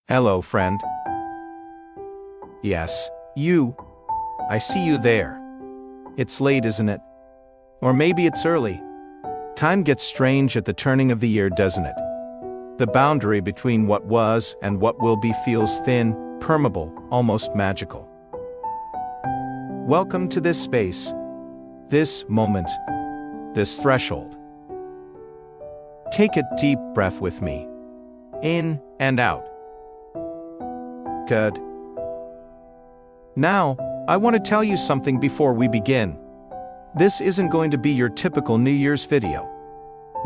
Hello, friend. Yes, you. I see you there. It's late, isn't it? Or maybe it's early. Time gets strange at the turning of the year, doesn't it? The boundary between what was and what will be feels thin, permeable, almost magical. Welcome to this space, this moment, this threshold. Take a deep breath with me. In and out. Good. Now, I want to tell you something before we begin. This isn't going to be your typical New Year's video.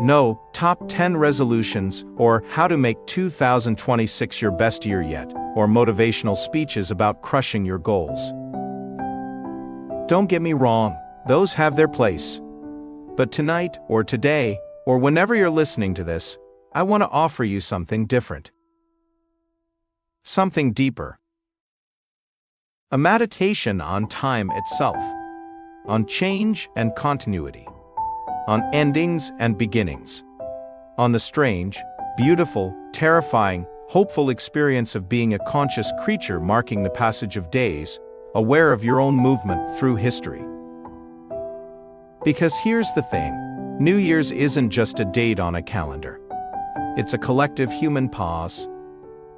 No, top 10 resolutions, or how to make 2026 your best year yet, or motivational speeches about crushing your goals. Don't get me wrong, those have their place. But tonight, or today, or whenever you're listening to this, I want to offer you something different. Something deeper. A meditation on time itself, on change and continuity, on endings and beginnings, on the strange, beautiful, terrifying, hopeful experience of being a conscious creature marking the passage of days, aware of your own movement through history. Because here's the thing, New Year's isn't just a date on a calendar. It's a collective human pause.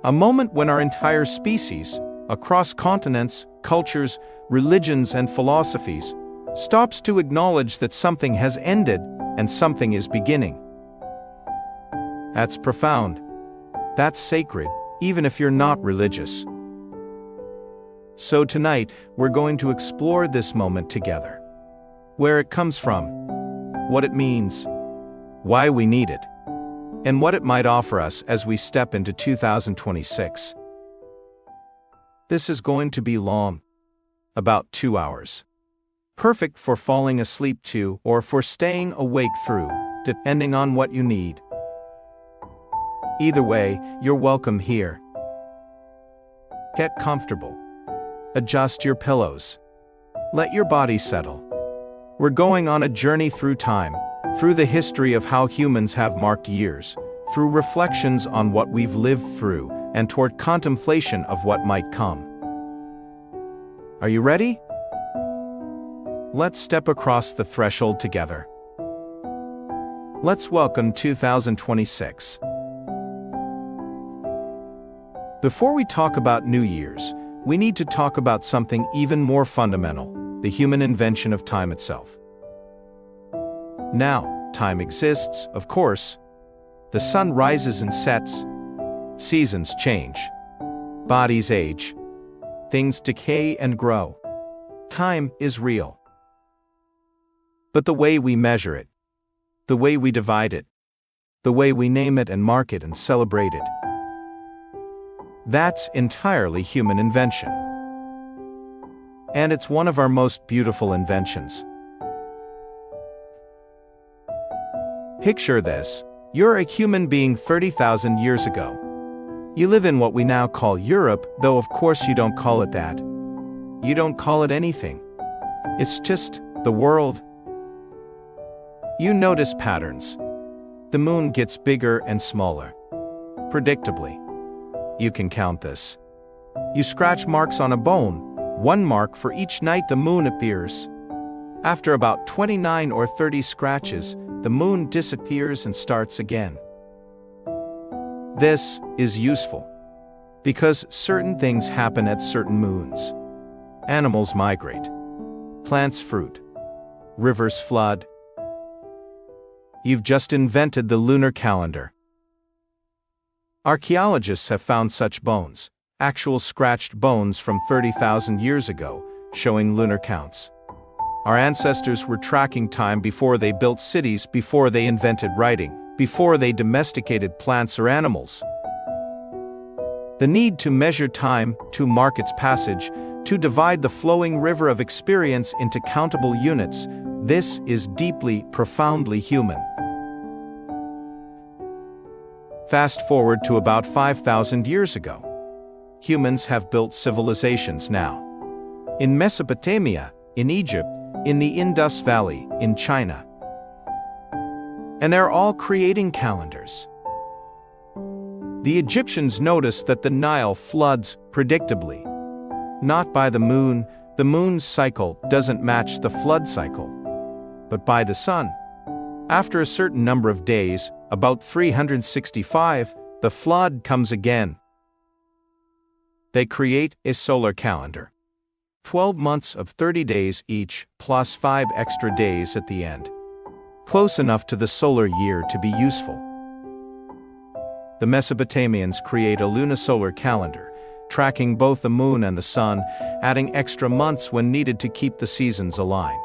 A moment when our entire species, across continents, cultures, religions, and philosophies, stops to acknowledge that something has ended and something is beginning. That's profound. That's sacred, even if you're not religious. So tonight, we're going to explore this moment together. Where it comes from, what it means, why we need it, and what it might offer us as we step into 2026. This is going to be long. About 2 hours. Perfect for falling asleep to or for staying awake through, depending on what you need. Either way, you're welcome here. Get comfortable. Adjust your pillows. Let your body settle. We're going on a journey through time, through the history of how humans have marked years, through reflections on what we've lived through, and toward contemplation of what might come. Are you ready? Let's step across the threshold together. Let's welcome 2026. Before we talk about New Year's, we need to talk about something even more fundamental, the human invention of time itself. Now, time exists, of course. The sun rises and sets. Seasons change. Bodies age. Things decay and grow. Time is real. But the way we measure it, the way we divide it, the way we name it and mark it and celebrate it, that's entirely human invention. And it's one of our most beautiful inventions. Picture this. You're a human being 30,000 years ago. You live in what we now call Europe, though of course you don't call it that. You don't call it anything. It's just the world. You notice patterns. The moon gets bigger and smaller. Predictably. You can count this. You scratch marks on a bone, one mark for each night the moon appears. After about 29 or 30 scratches, the moon disappears and starts again. This is useful because certain things happen at certain moons. Animals migrate. Plants fruit. Rivers flood. You've just invented the lunar calendar. Archaeologists have found such bones, actual scratched bones from 30,000 years ago, showing lunar counts. Our ancestors were tracking time before they built cities, before they invented writing, before they domesticated plants or animals. The need to measure time, to mark its passage, to divide the flowing river of experience into countable units, this is deeply, profoundly human. Fast forward to about 5,000 years ago. Humans have built civilizations now. In Mesopotamia, in Egypt, in the Indus Valley, in China. And they're all creating calendars. The Egyptians noticed that the Nile floods predictably. Not by the moon's cycle doesn't match the flood cycle, but by the sun. After a certain number of days, about 365, the flood comes again. They create a solar calendar. 12 months of 30 days each, plus 5 extra days at the end. Close enough to the solar year to be useful. The Mesopotamians create a lunisolar calendar, tracking both the moon and the sun, adding extra months when needed to keep the seasons aligned.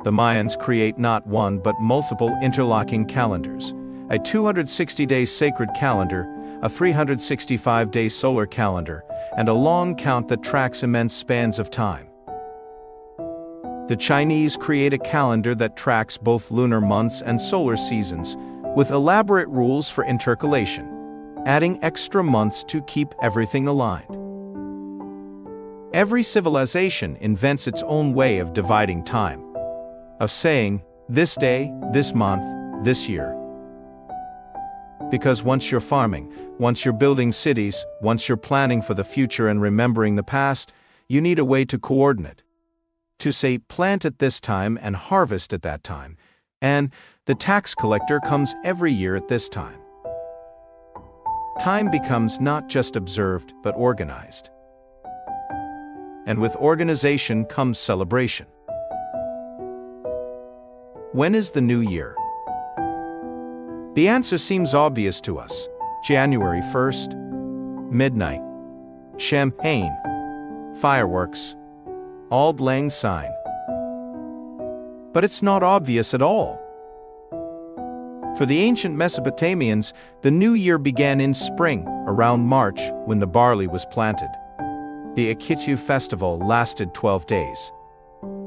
The Mayans create not one but multiple interlocking calendars, a 260-day sacred calendar, a 365-day solar calendar, and a long count that tracks immense spans of time. The Chinese create a calendar that tracks both lunar months and solar seasons, with elaborate rules for intercalation, adding extra months to keep everything aligned. Every civilization invents its own way of dividing time, of saying, this day, this month, this year. Because once you're farming, once you're building cities, once you're planning for the future and remembering the past, you need a way to coordinate. To say, plant at this time and harvest at that time, and the tax collector comes every year at this time. Time becomes not just observed, but organized. And with organization comes celebration. When is the new year? The answer seems obvious to us. January 1st, midnight, champagne, fireworks, auld lang syne. But it's not obvious at all. For the ancient Mesopotamians, the new year began in spring, around March, when the barley was planted. The Akitu festival lasted 12 days.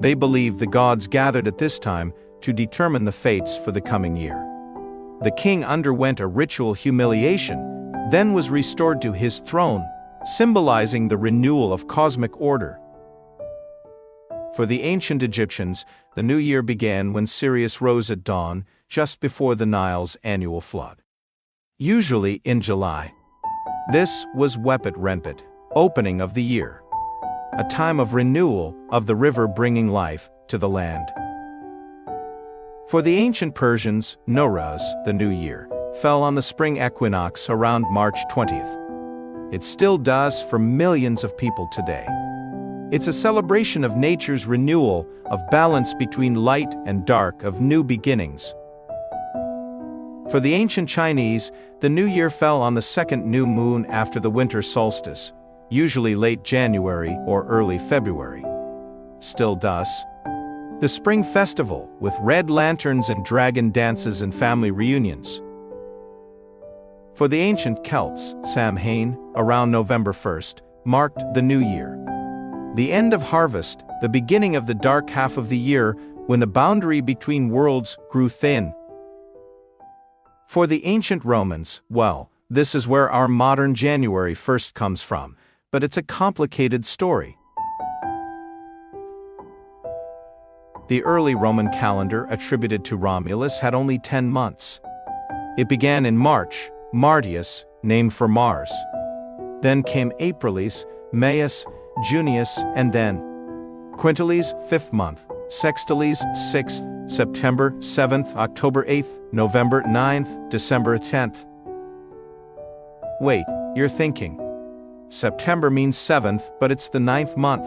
They believed the gods gathered at this time to determine the fates for the coming year. The king underwent a ritual humiliation, then was restored to his throne, symbolizing the renewal of cosmic order. For the ancient Egyptians, the new year began when Sirius rose at dawn, just before the Nile's annual flood. Usually in July. This was Wepet Renpet, opening of the year. A time of renewal of the river bringing life to the land. For the ancient Persians, Nowruz, the new year, fell on the spring equinox around March 20th. It still does for millions of people today. It's a celebration of nature's renewal, of balance between light and dark, of new beginnings. For the ancient Chinese, the new year fell on the second new moon after the winter solstice, usually late January or early February. Still does. The spring festival, with red lanterns and dragon dances and family reunions. For the ancient Celts, Samhain, around November 1st, marked the new year. The end of harvest, the beginning of the dark half of the year, when the boundary between worlds grew thin. For the ancient Romans, well, this is where our modern January 1st comes from, but it's a complicated story. The early Roman calendar attributed to Romulus had only 10 months. It began in March, Martius, named for Mars. Then came Aprilis, Maius, Junius, and then Quintilis, 5th month, Sextilis, 6th, September 7th, October 8th, November 9th, December 10th. Wait, you're thinking. September means 7th, but it's the 9th month.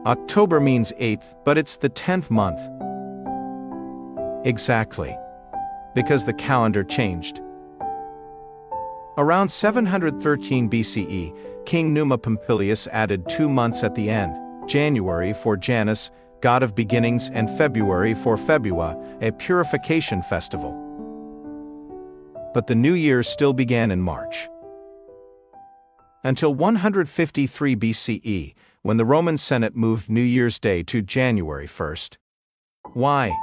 October means 8th, but it's the 10th month. Exactly. Because the calendar changed. Around 713 BCE, King Numa Pompilius added 2 months at the end, January for Janus, god of beginnings, and February for Febua, a purification festival. But the new year still began in March. Until 153 BCE, when the Roman Senate moved New Year's Day to January 1st. Why?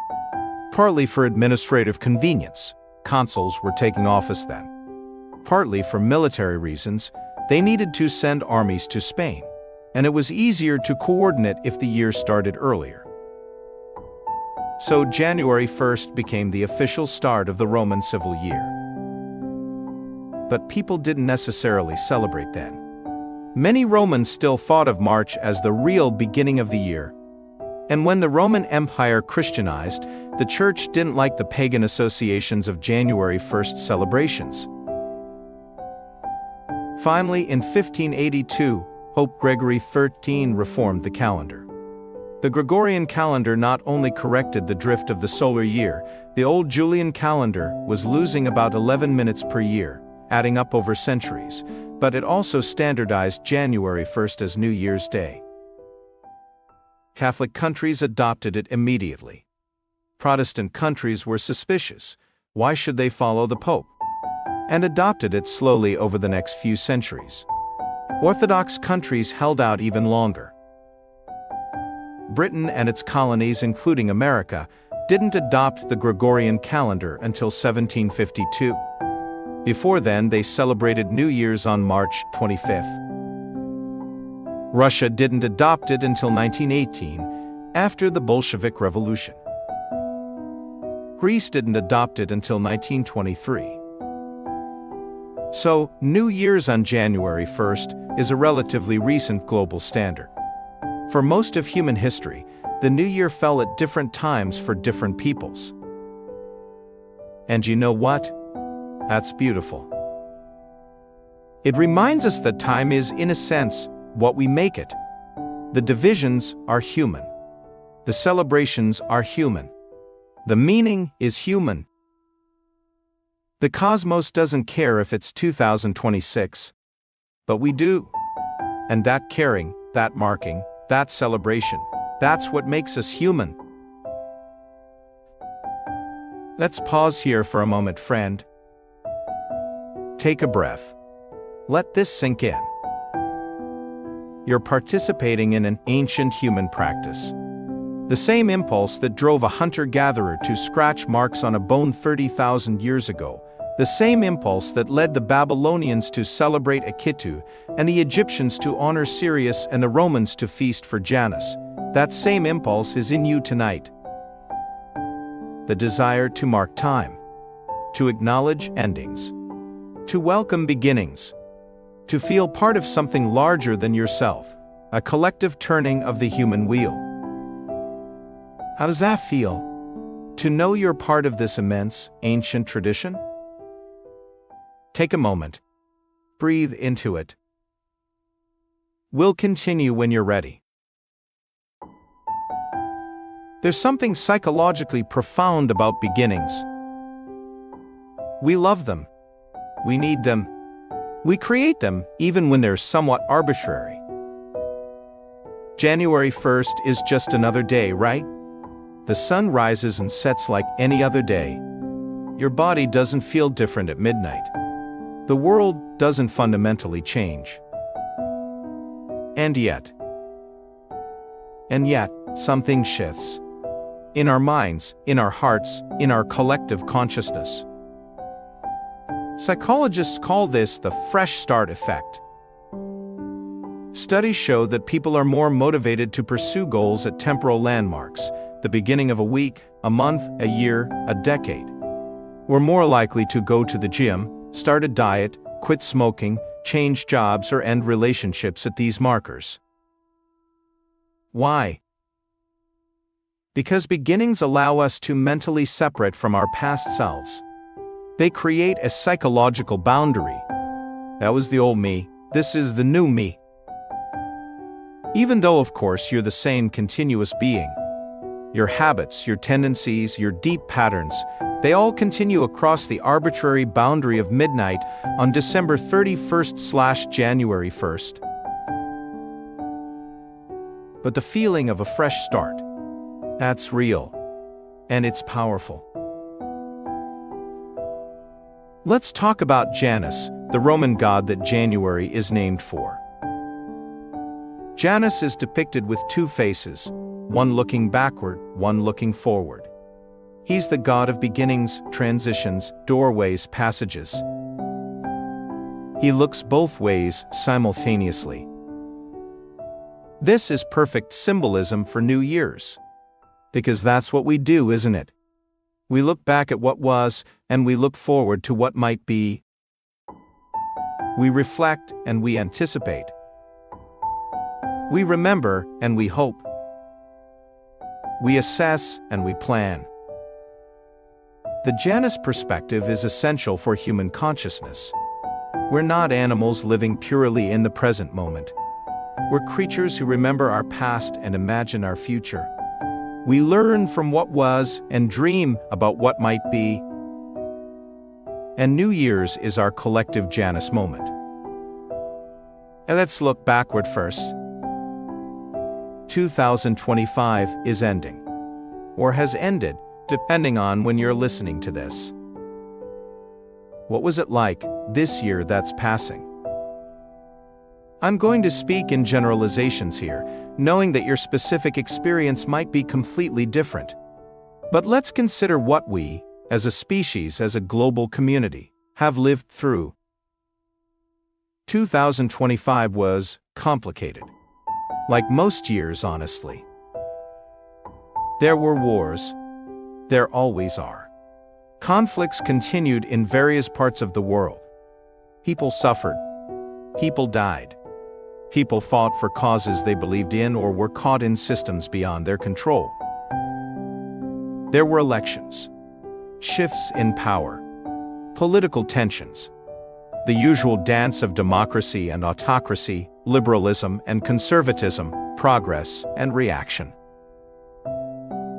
Partly for administrative convenience. Consuls were taking office then. Partly for military reasons. They needed to send armies to Spain, and it was easier to coordinate if the year started earlier. So January 1st became the official start of the Roman civil year. but people didn't necessarily celebrate then. Many Romans still thought of March as the real beginning of the year. And when the Roman Empire Christianized, the Church didn't like the pagan associations of January 1st celebrations. Finally, in 1582, Pope Gregory XIII reformed the calendar. The Gregorian calendar not only corrected the drift of the solar year, the old Julian calendar was losing about 11 minutes per year, adding up over centuries, but it also standardized January 1st as New Year's Day. Catholic countries adopted it immediately. Protestant countries were suspicious. Why should they follow the Pope? And adopted it slowly over the next few centuries. Orthodox countries held out even longer. Britain and its colonies, including America, didn't adopt the Gregorian calendar until 1752. Before then, they celebrated New Year's on March 25th. Russia didn't adopt it until 1918, after the Bolshevik Revolution. Greece didn't adopt it until 1923. So, New Year's on January 1st is a relatively recent global standard. For most of human history, the New Year fell at different times for different peoples. And you know what? That's beautiful. It reminds us that time is, in a sense, what we make it. The divisions are human. The celebrations are human. The meaning is human. The cosmos doesn't care if it's 2026. But we do. And that caring, that marking, that celebration, that's what makes us human. Let's pause here for a moment, friend. Take a breath. Let this sink in. You're participating in an ancient human practice. The same impulse that drove a hunter-gatherer to scratch marks on a bone 30,000 years ago. The same impulse that led the Babylonians to celebrate Akitu, and the Egyptians to honor Sirius, and the Romans to feast for Janus. That same impulse is in you tonight. The desire to mark time, to acknowledge endings, to welcome beginnings, to feel part of something larger than yourself, a collective turning of the human wheel. How does that feel? To know you're part of this immense, ancient tradition? Take a moment. Breathe into it. We'll continue when you're ready. There's something psychologically profound about beginnings. We love them. We need them. We create them, even when they're somewhat arbitrary. January 1st is just another day, right? The sun rises and sets like any other day. Your body doesn't feel different at midnight. The world doesn't fundamentally change. And yet, something shifts. In our minds, in our hearts, in our collective consciousness. Psychologists call this the fresh start effect. Studies show that people are more motivated to pursue goals at temporal landmarks, the beginning of a week, a month, a year, a decade. We're more likely to go to the gym, start a diet, quit smoking, change jobs, or end relationships at these markers. Why? Because beginnings allow us to mentally separate from our past selves. They create a psychological boundary. That was the old me, this is the new me. Even though, of course, you're the same continuous being. Your habits, your tendencies, your deep patterns, they all continue across the arbitrary boundary of midnight on December 31st/January 1st. But the feeling of a fresh start, that's real. And it's powerful. Let's talk about Janus, the Roman god that January is named for. Janus is depicted with two faces, one looking backward, one looking forward. He's the god of beginnings, transitions, doorways, passages. He looks both ways simultaneously. This is perfect symbolism for New Year's. Because that's what we do, isn't it? We look back at what was, and we look forward to what might be. We reflect and we anticipate. We remember and we hope. We assess and we plan. The Janus perspective is essential for human consciousness. We're not animals living purely in the present moment. We're creatures who remember our past and imagine our future. We learn from what was and dream about what might be. And New Year's is our collective Janus moment. And let's look backward first. 2025 is ending, or has ended, depending on when you're listening to this. What was it like this year that's passing? I'm going to speak in generalizations here, knowing that your specific experience might be completely different. But let's consider what we, as a species, as a global community, have lived through. 2025 was complicated. Like most years, honestly. There were wars. There always are. Conflicts continued in various parts of the world. People suffered. People died. People fought for causes they believed in or were caught in systems beyond their control. There were elections, shifts in power, political tensions, the usual dance of democracy and autocracy, liberalism and conservatism, progress and reaction.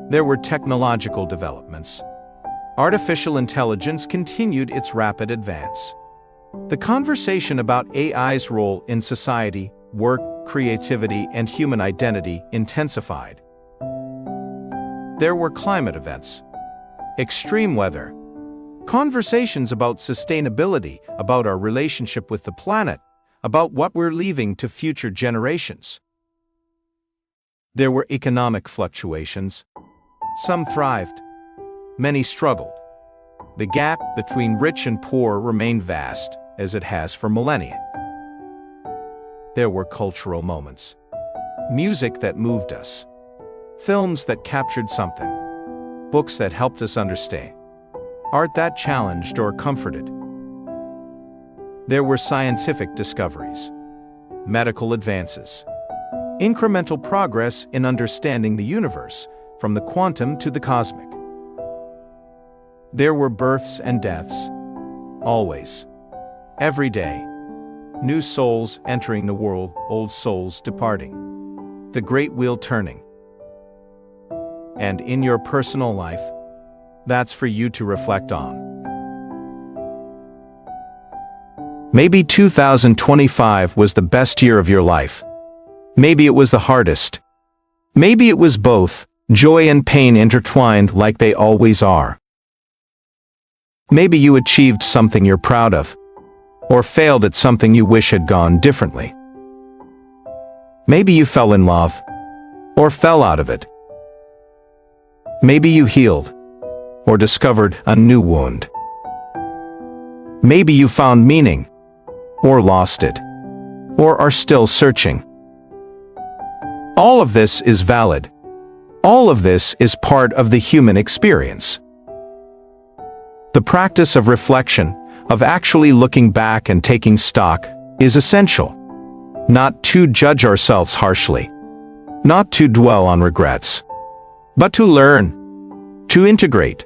There were technological developments. Artificial intelligence continued its rapid advance. The conversation about AI's role in society, work, creativity, and human identity intensified. There were climate events, extreme weather, conversations about sustainability, about our relationship with the planet, about what we're leaving to future generations. There were economic fluctuations. Some thrived. Many struggled. The gap between rich and poor remained vast, as it has for millennia. There were cultural moments. Music that moved us. Films that captured something. Books that helped us understand. Art that challenged or comforted. There were scientific discoveries. Medical advances. Incremental progress in understanding the universe, from the quantum to the cosmic. There were births and deaths. Always. Every day. New souls entering the world, old souls departing. The great wheel turning. And in your personal life, that's for you to reflect on. Maybe 2025 was the best year of your life. Maybe it was the hardest. Maybe it was both, joy and pain intertwined like they always are. Maybe you achieved something you're proud of, or failed at something you wish had gone differently. Maybe you fell in love, or fell out of it. Maybe you healed, or discovered a new wound. Maybe you found meaning, or lost it, or are still searching. All of this is valid. All of this is part of the human experience. The practice of reflection, of actually looking back and taking stock, is essential. Not to judge ourselves harshly, not to dwell on regrets, but to learn, to integrate,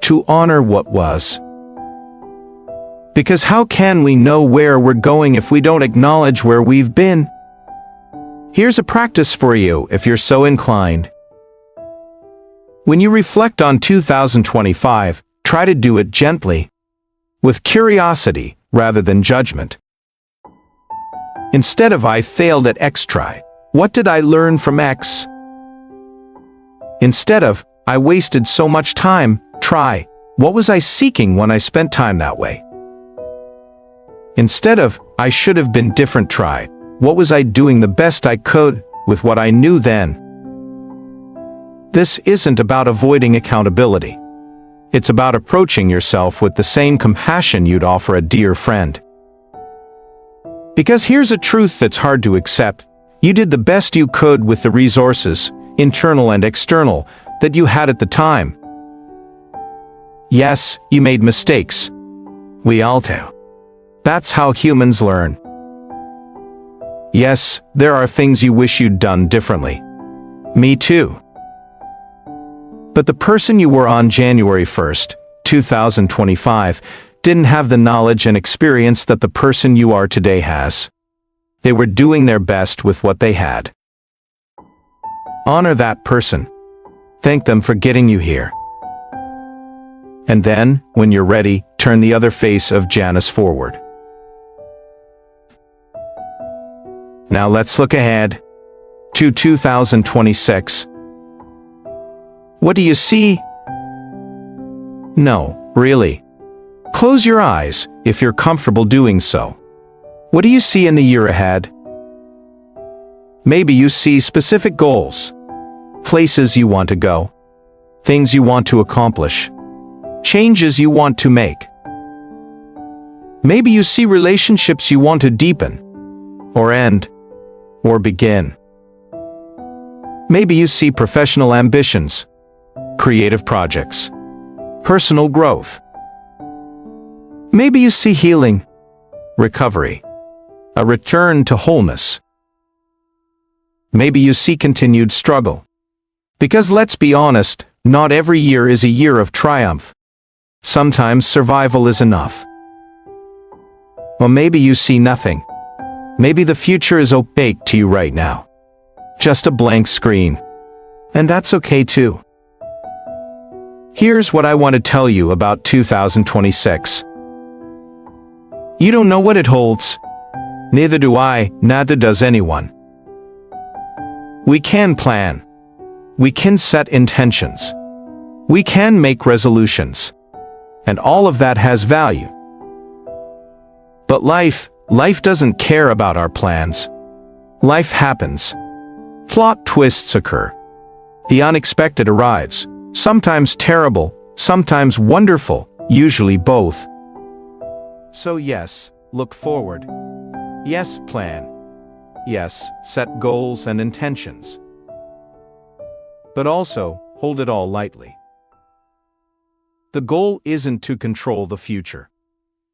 to honor what was. Because how can we know where we're going if we don't acknowledge where we've been? Here's a practice for you if you're so inclined. When you reflect on 2025, try to do it gently, with curiosity rather than judgment. Instead of "I failed at X, try, what did I learn from X?" Instead of "I wasted so much time," try, what was I seeking when I spent time that way? Instead of "I should have been different," try, what was I doing the best I could with what I knew then? This isn't about avoiding accountability. It's about approaching yourself with the same compassion you'd offer a dear friend. Because here's a truth that's hard to accept. You did the best you could with the resources, internal and external, that you had at the time. Yes, you made mistakes. We all do. That's how humans learn. Yes, there are things you wish you'd done differently. Me too. But the person you were on January 1st, 2025, didn't have the knowledge and experience that the person you are today has. They were doing their best with what they had. Honor that person. Thank them for getting you here. And then, when you're ready, turn the other face of Janice forward. Now let's look ahead to 2026. What do you see? No, really. Close your eyes if you're comfortable doing so. What do you see in the year ahead? Maybe you see specific goals, places you want to go, things you want to accomplish, changes you want to make. Maybe you see relationships you want to deepen, or end, or begin. Maybe you see professional ambitions, creative projects, personal growth. Maybe you see healing, recovery, a return to wholeness. Maybe you see continued struggle. Because let's be honest, not every year is a year of triumph. Sometimes survival is enough. Or maybe you see nothing. Maybe the future is opaque to you right now. Just a blank screen. And that's okay too. Here's what I want to tell you about 2026. You don't know what it holds. Neither do I, neither does anyone. We can plan. We can set intentions. We can make resolutions. And all of that has value. But life doesn't care about our plans. Life happens. Plot twists occur. The unexpected arrives, sometimes terrible, sometimes wonderful, usually both. So yes, look forward. Yes, plan. Yes, set goals and intentions. But also, hold it all lightly. The goal isn't to control the future.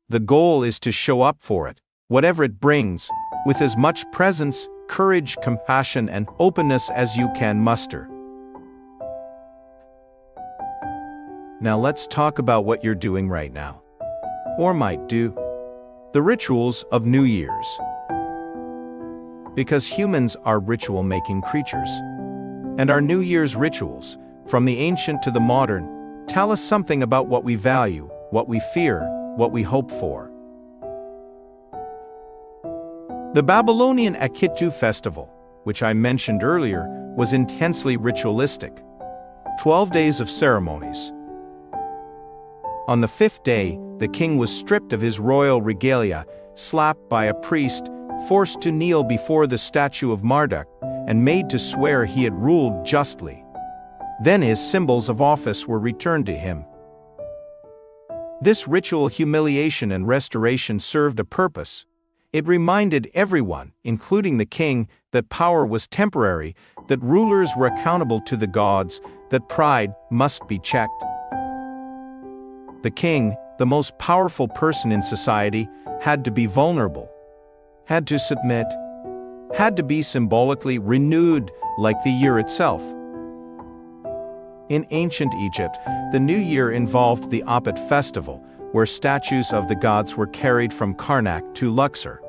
The goal is to show up for it, whatever it brings, with as much presence, courage, compassion, and openness as you can muster. Now let's talk about what you're doing right now, or might do. The rituals of New Year's. Because humans are ritual-making creatures. And our New Year's rituals, from the ancient to the modern, tell us something about what we value, what we fear, what we hope for. The Babylonian Akitu festival, which I mentioned earlier, was intensely ritualistic. 12 days of ceremonies. On the 5th day, the king was stripped of his royal regalia, slapped by a priest, forced to kneel before the statue of Marduk, and made to swear he had ruled justly. Then his symbols of office were returned to him. This ritual humiliation and restoration served a purpose. It reminded everyone, including the king, that power was temporary, that rulers were accountable to the gods, that pride must be checked. The king, the most powerful person in society, had to be vulnerable, had to submit, had to be symbolically renewed like the year itself. In ancient Egypt, the New Year involved the Apet festival, where statues of the gods were carried from Karnak to Luxor.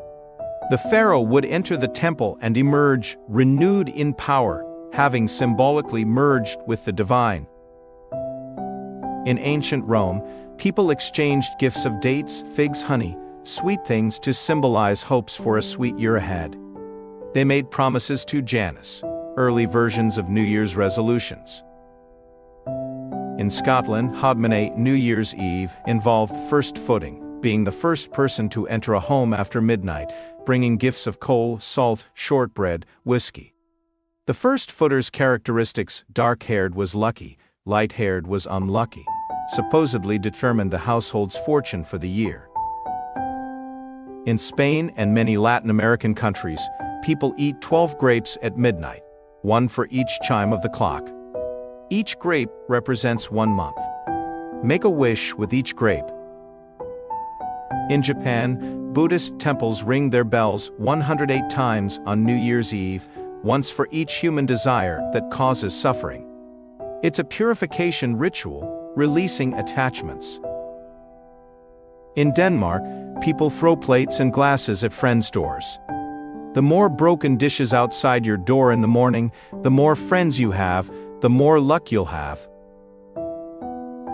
The pharaoh would enter the temple and emerge renewed in power, having symbolically merged with the divine. In ancient Rome, people exchanged gifts of dates, figs, honey, sweet things to symbolize hopes for a sweet year ahead. They made promises to Janus, early versions of New Year's resolutions. In Scotland, Hogmanay New Year's Eve involved first footing, being the first person to enter a home after midnight, bringing gifts of coal, salt, shortbread, whiskey. The first footer's characteristics, dark-haired was lucky, light-haired was unlucky, supposedly determined the household's fortune for the year. In Spain and many Latin American countries, people eat 12 grapes at midnight, one for each chime of the clock. Each grape represents 1 month. Make a wish with each grape. In Japan, Buddhist temples ring their bells 108 times on New Year's Eve, once for each human desire that causes suffering. It's a purification ritual, releasing attachments. In Denmark, people throw plates and glasses at friends' doors. The more broken dishes outside your door in the morning, the more friends you have, the more luck you'll have.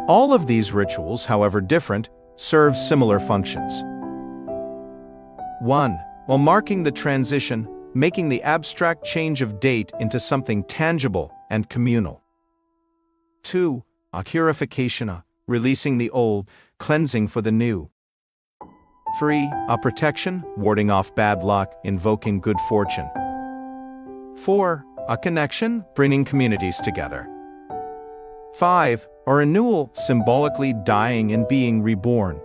All of these rituals, however different, serve similar functions. 1. While marking the transition, making the abstract change of date into something tangible and communal. 2. A purification, releasing the old, cleansing for the new. 3. A protection, warding off bad luck, invoking good fortune. 4. A connection, bringing communities together. 5. A renewal, symbolically dying and being reborn.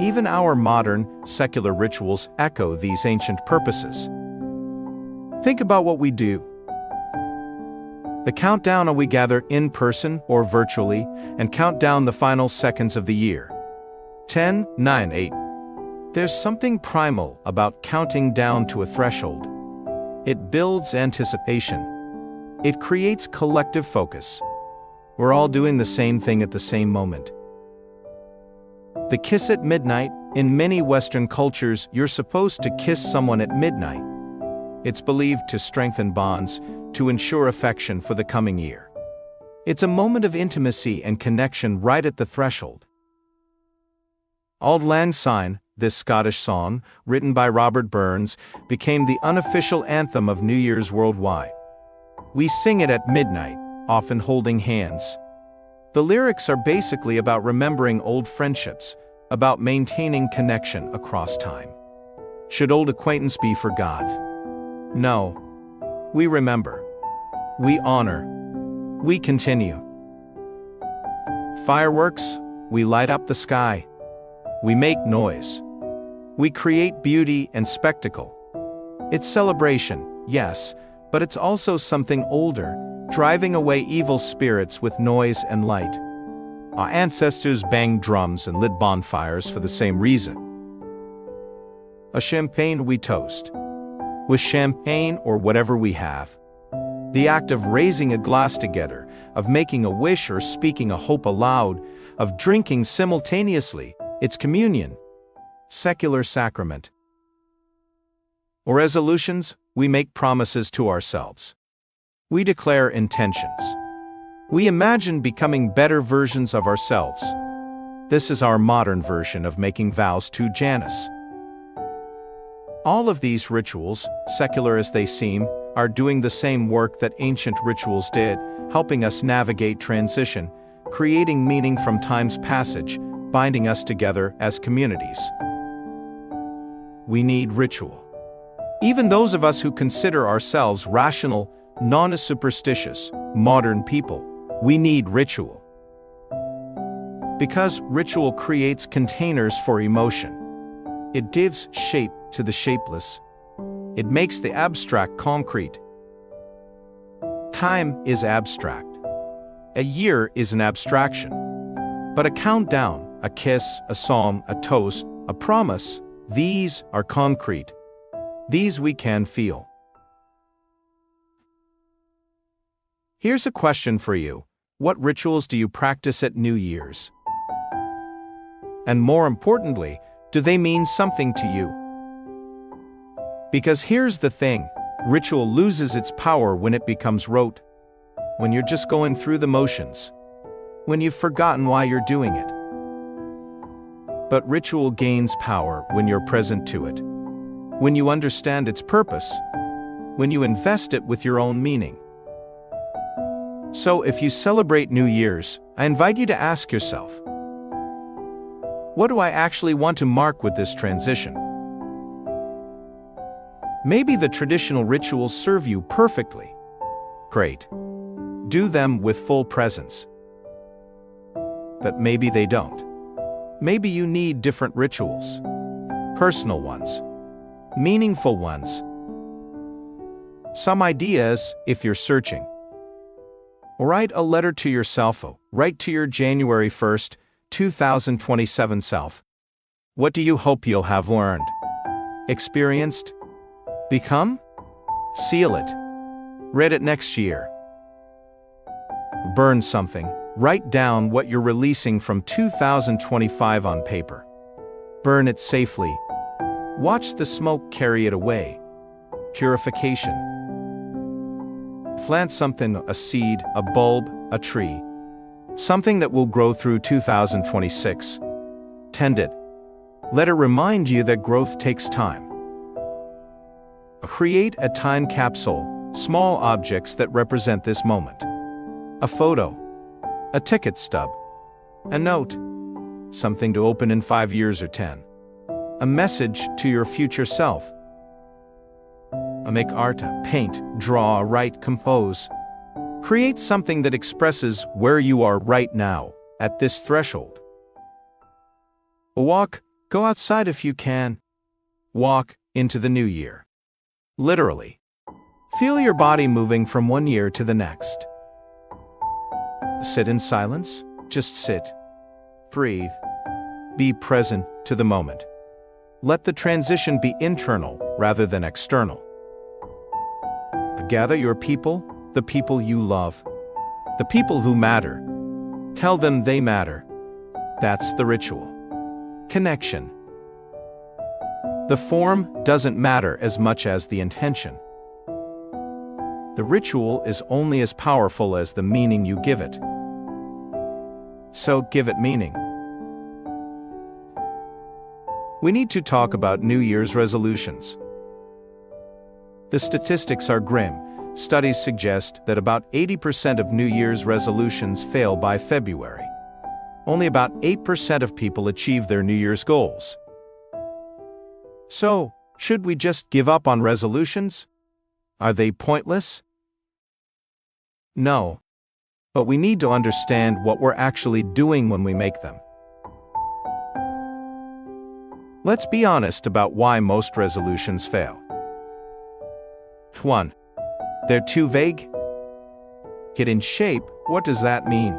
Even our modern, secular rituals echo these ancient purposes. Think about what we do. The countdown we gather in person or virtually and count down the final seconds of the year. 10, 9, 8. There's something primal about counting down to a threshold. It builds anticipation. It creates collective focus. We're all doing the same thing at the same moment. The kiss at midnight. In many Western cultures, you're supposed to kiss someone at midnight. It's believed to strengthen bonds, to ensure affection for the coming year. It's a moment of intimacy and connection right at the threshold. Auld Lang Syne, this Scottish song, written by Robert Burns, became the unofficial anthem of New Year's worldwide. We sing it at midnight, often holding hands. The lyrics are basically about remembering old friendships, about maintaining connection across time. Should old acquaintance be forgot? No. We remember. We honor. We continue. Fireworks, we light up the sky. We make noise. We create beauty and spectacle. It's celebration, yes, but it's also something older, driving away evil spirits with noise and light. Our ancestors banged drums and lit bonfires for the same reason. A champagne we toast. With champagne or whatever we have. The act of raising a glass together, of making a wish or speaking a hope aloud, of drinking simultaneously, it's communion. Secular sacrament. Or resolutions, we make promises to ourselves. We declare intentions. We imagine becoming better versions of ourselves. This is our modern version of making vows to Janus. All of these rituals, secular as they seem, are doing the same work that ancient rituals did, helping us navigate transition, creating meaning from time's passage, binding us together as communities. We need ritual. Even those of us who consider ourselves rational, non-superstitious, modern people, we need ritual. Because ritual creates containers for emotion. It gives shape to the shapeless. It makes the abstract concrete. Time is abstract. A year is an abstraction. But a countdown, a kiss, a song, a toast, a promise, these are concrete. These we can feel. Here's a question for you. What rituals do you practice at New Year's? And more importantly, do they mean something to you? Because here's the thing, ritual loses its power when it becomes rote. When you're just going through the motions. When you've forgotten why you're doing it. But ritual gains power when you're present to it. When you understand its purpose. When you invest it with your own meaning. So if you celebrate New Year's, I invite you to ask yourself, what do I actually want to mark with this transition? Maybe the traditional rituals serve you perfectly. Great. Do them with full presence. But maybe they don't. Maybe you need different rituals. Personal ones. Meaningful ones. Some ideas, if you're searching. Write a letter to yourself. Write to your January 1st, 2027 self. What do you hope you'll have learned, experienced, become? Seal it. Read it next year. Burn something. Write down what you're releasing from 2025 on paper. Burn it safely. Watch the smoke carry it away. Purification. Plant something, a seed, a bulb, a tree. Something that will grow through 2026. Tend it. Let it remind you that growth takes time. Create a time capsule, small objects that represent this moment. A photo, a ticket stub, a note, something to open in 5 years or 10. A message to your future self. Make art, paint, draw, write, compose. Create something that expresses where you are right now, at this threshold. Walk, go outside if you can. Walk into the new year. Literally. Feel your body moving from one year to the next. Sit in silence, just sit. Breathe. Be present to the moment. Let the transition be internal rather than external. Gather your people, the people you love, the people who matter. Tell them they matter. That's the ritual. Connection. The form doesn't matter as much as the intention. The ritual is only as powerful as the meaning you give it. So give it meaning. We need to talk about New Year's resolutions. The statistics are grim. Studies suggest that about 80% of New Year's resolutions fail by February. Only about 8% of people achieve their New Year's goals. So, should we just give up on resolutions? Are they pointless? No. But we need to understand what we're actually doing when we make them. Let's be honest about why most resolutions fail. 1. They're too vague. Get in shape, what does that mean?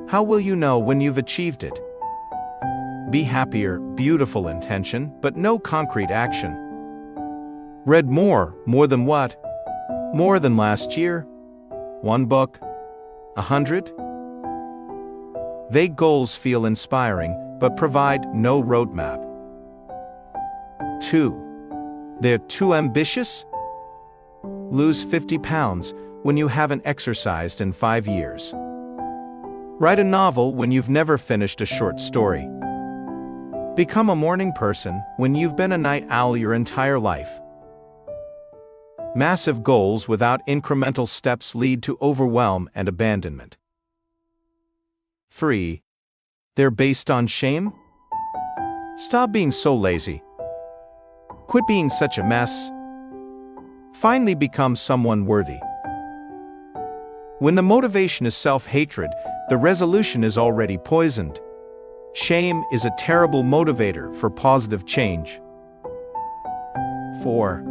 How will you know when you've achieved it? Be happier, beautiful intention, but no concrete action. Read more than what? More than last year? 1 book? 100? Vague goals feel inspiring, but provide no roadmap. 2. They're too ambitious? Lose 50 pounds when you haven't exercised in 5 years. Write a novel when you've never finished a short story. Become a morning person when you've been a night owl your entire life. Massive goals without incremental steps lead to overwhelm and abandonment. 3. They're based on shame? Stop being so lazy. Quit being such a mess. Finally become someone worthy. When the motivation is self-hatred, the resolution is already poisoned. Shame is a terrible motivator for positive change. 4.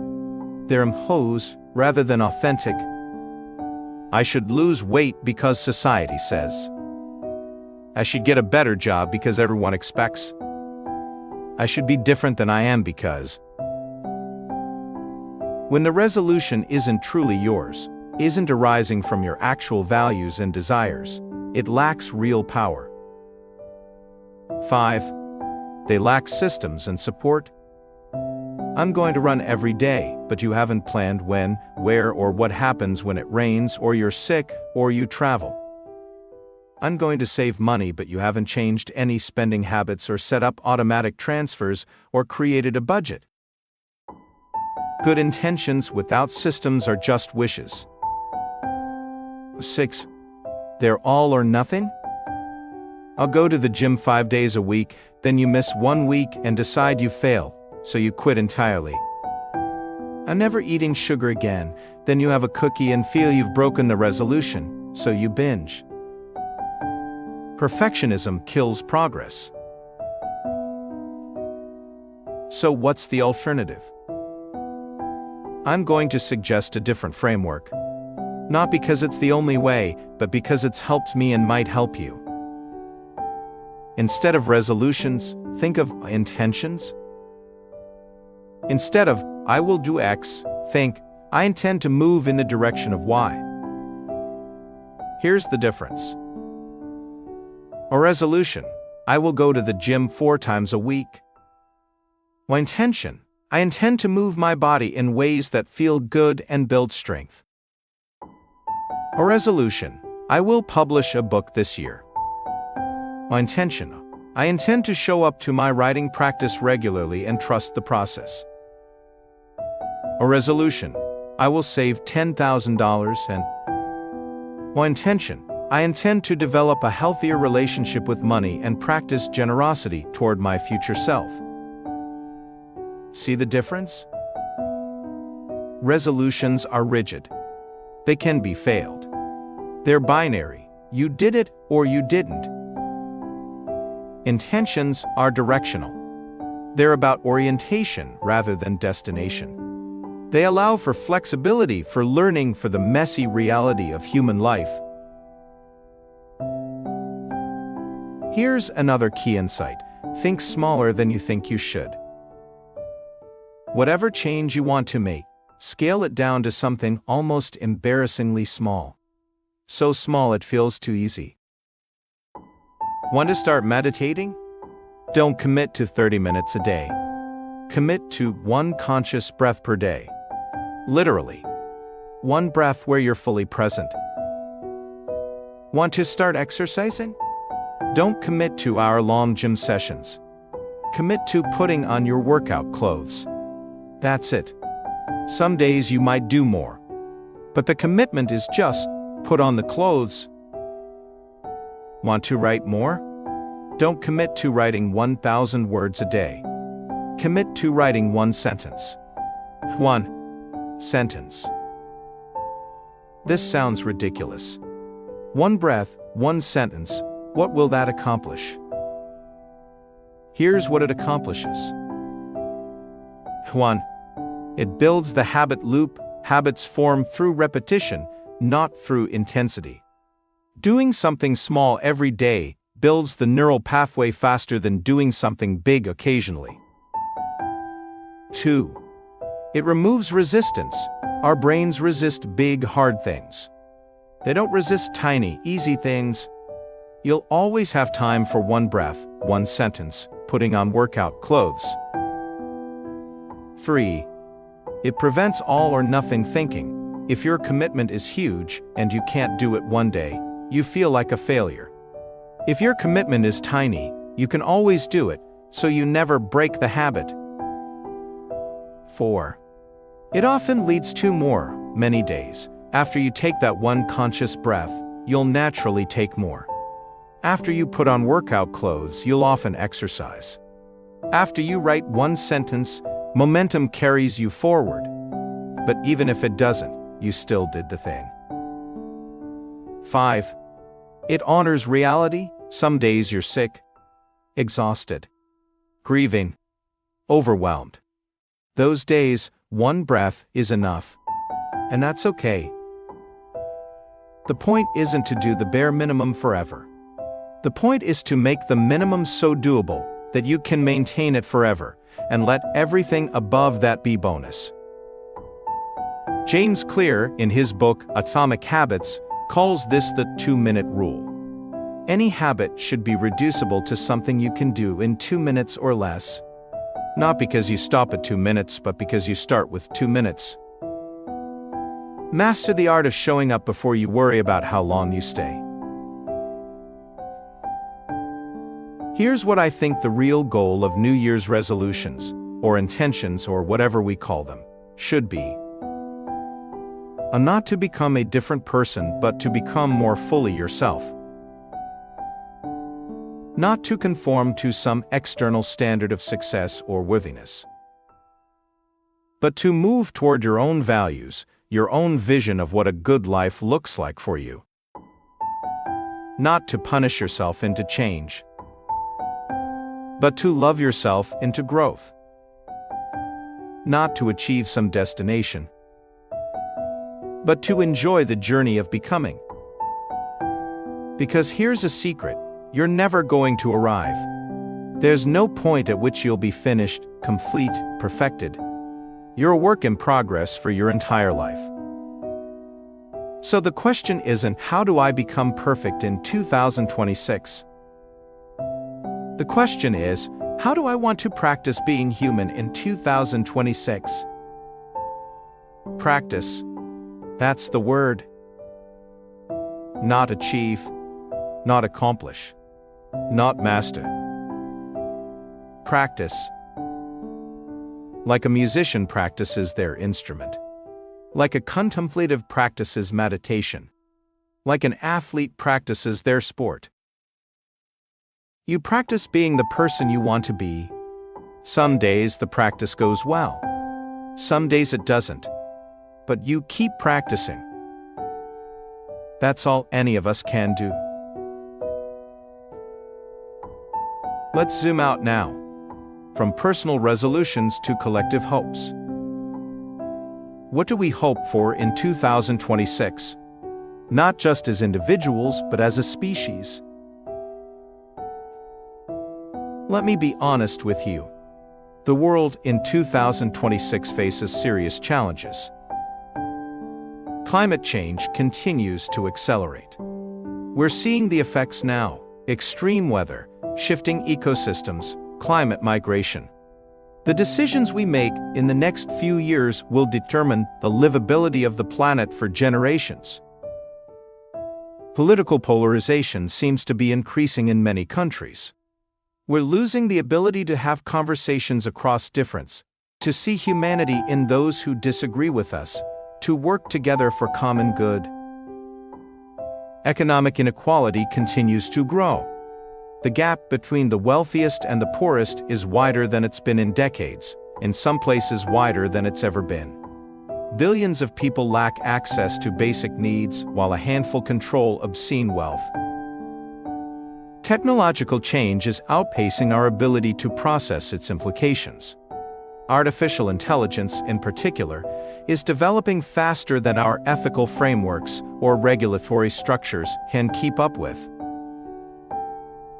They're imposed rather than authentic. I should lose weight because society says. I should get a better job because everyone expects. I should be different than I am because. When the resolution isn't truly yours, isn't arising from your actual values and desires, it lacks real power. 5. They lack systems and support. I'm going to run every day, but you haven't planned when, where, or what happens when it rains, or you're sick, or you travel. I'm going to save money, but you haven't changed any spending habits or set up automatic transfers or created a budget. Good intentions without systems are just wishes. 6. They're all or nothing? I'll go to the gym 5 days a week, then you miss 1 week and decide you fail, so you quit entirely. I'm never eating sugar again, then you have a cookie and feel you've broken the resolution, so you binge. Perfectionism kills progress. So what's the alternative? I'm going to suggest a different framework. Not because it's the only way, but because it's helped me and might help you. Instead of resolutions, think of intentions. Instead of, I will do X, think, I intend to move in the direction of Y. Here's the difference. A resolution, I will go to the gym 4 times a week. My intention, I intend to move my body in ways that feel good and build strength. A resolution, I will publish a book this year. My intention, I intend to show up to my writing practice regularly and trust the process. A resolution, I will save $10,000 and my intention, I intend to develop a healthier relationship with money and practice generosity toward my future self. See the difference? Resolutions are rigid. They can be failed. They're binary. You did it or you didn't. Intentions are directional. They're about orientation rather than destination. They allow for flexibility, for learning, for the messy reality of human life. Here's another key insight. Think smaller than you think you should. Whatever change you want to make, scale it down to something almost embarrassingly small. So small it feels too easy. Want to start meditating? Don't commit to 30 minutes a day. Commit to 1 conscious breath per day. Literally. 1 breath where you're fully present. Want to start exercising? Don't commit to hour-long gym sessions. Commit to putting on your workout clothes. That's it. Some days you might do more. But the commitment is just put on the clothes. Want to write more? Don't commit to writing 1,000 words a day. Commit to writing 1 sentence. 1 sentence. This sounds ridiculous. 1 breath, 1 sentence. What will that accomplish? Here's what it accomplishes. 1. It builds the habit loop. Habits form through repetition, not through intensity. Doing something small every day builds the neural pathway faster than doing something big occasionally. 2. It removes resistance. Our brains resist big, hard things. They don't resist tiny, easy things. You'll always have time for 1 breath, 1 sentence, putting on workout clothes. 3. It prevents all or nothing thinking. If your commitment is huge and you can't do it one day, you feel like a failure. If your commitment is tiny, you can always do it, so you never break the habit. 4. It often leads to more, many days. After you take that 1 conscious breath, you'll naturally take more. After you put on workout clothes, you'll often exercise. After you write 1 sentence, momentum carries you forward. But even if it doesn't, you still did the thing. 5. It honors reality. Some days you're sick, exhausted, grieving, overwhelmed. Those days, 1 breath is enough. And that's okay. The point isn't to do the bare minimum forever. The point is to make the minimum so doable that you can maintain it forever, and let everything above that be bonus. James Clear, in his book Atomic Habits, calls this the 2-minute rule. Any habit should be reducible to something you can do in 2 minutes or less. Not because you stop at 2 minutes, but because you start with 2 minutes. Master the art of showing up before you worry about how long you stay. Here's what I think the real goal of New Year's resolutions, or intentions, or whatever we call them, should be. Not to become a different person, but to become more fully yourself. Not to conform to some external standard of success or worthiness. But to move toward your own values, your own vision of what a good life looks like for you. Not to punish yourself into change, but to love yourself into growth. Not to achieve some destination, but to enjoy the journey of becoming. Because here's a secret, you're never going to arrive. There's no point at which you'll be finished, complete, perfected. You're a work in progress for your entire life. So the question isn't, how do I become perfect in 2026? The question is, how do I want to practice being human in 2026? Practice. That's the word. Not achieve, not accomplish, not master. Practice. Like a musician practices their instrument. Like a contemplative practices meditation. Like an athlete practices their sport. You practice being the person you want to be. Some days the practice goes well. Some days it doesn't. But you keep practicing. That's all any of us can do. Let's zoom out now. From personal resolutions to collective hopes. What do we hope for in 2026? Not just as individuals, but as a species. Let me be honest with you. The world in 2026 faces serious challenges. Climate change continues to accelerate. We're seeing the effects now: extreme weather, shifting ecosystems, climate migration. The decisions we make in the next few years will determine the livability of the planet for generations. Political polarization seems to be increasing in many countries. We're losing the ability to have conversations across difference, to see humanity in those who disagree with us, to work together for common good. Economic inequality continues to grow. The gap between the wealthiest and the poorest is wider than it's been in decades, in some places wider than it's ever been. Billions of people lack access to basic needs, while a handful control obscene wealth. Technological change is outpacing our ability to process its implications. Artificial intelligence, in particular, is developing faster than our ethical frameworks or regulatory structures can keep up with.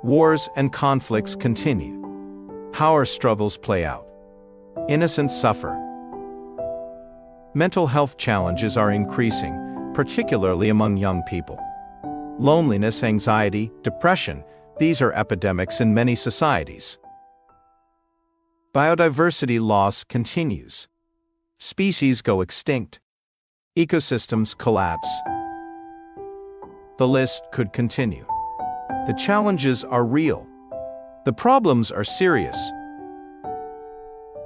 Wars and conflicts continue. Power struggles play out. Innocents suffer. Mental health challenges are increasing, particularly among young people. Loneliness, anxiety, depression, these are epidemics in many societies. Biodiversity loss continues. Species go extinct. Ecosystems collapse. The list could continue. The challenges are real. The problems are serious.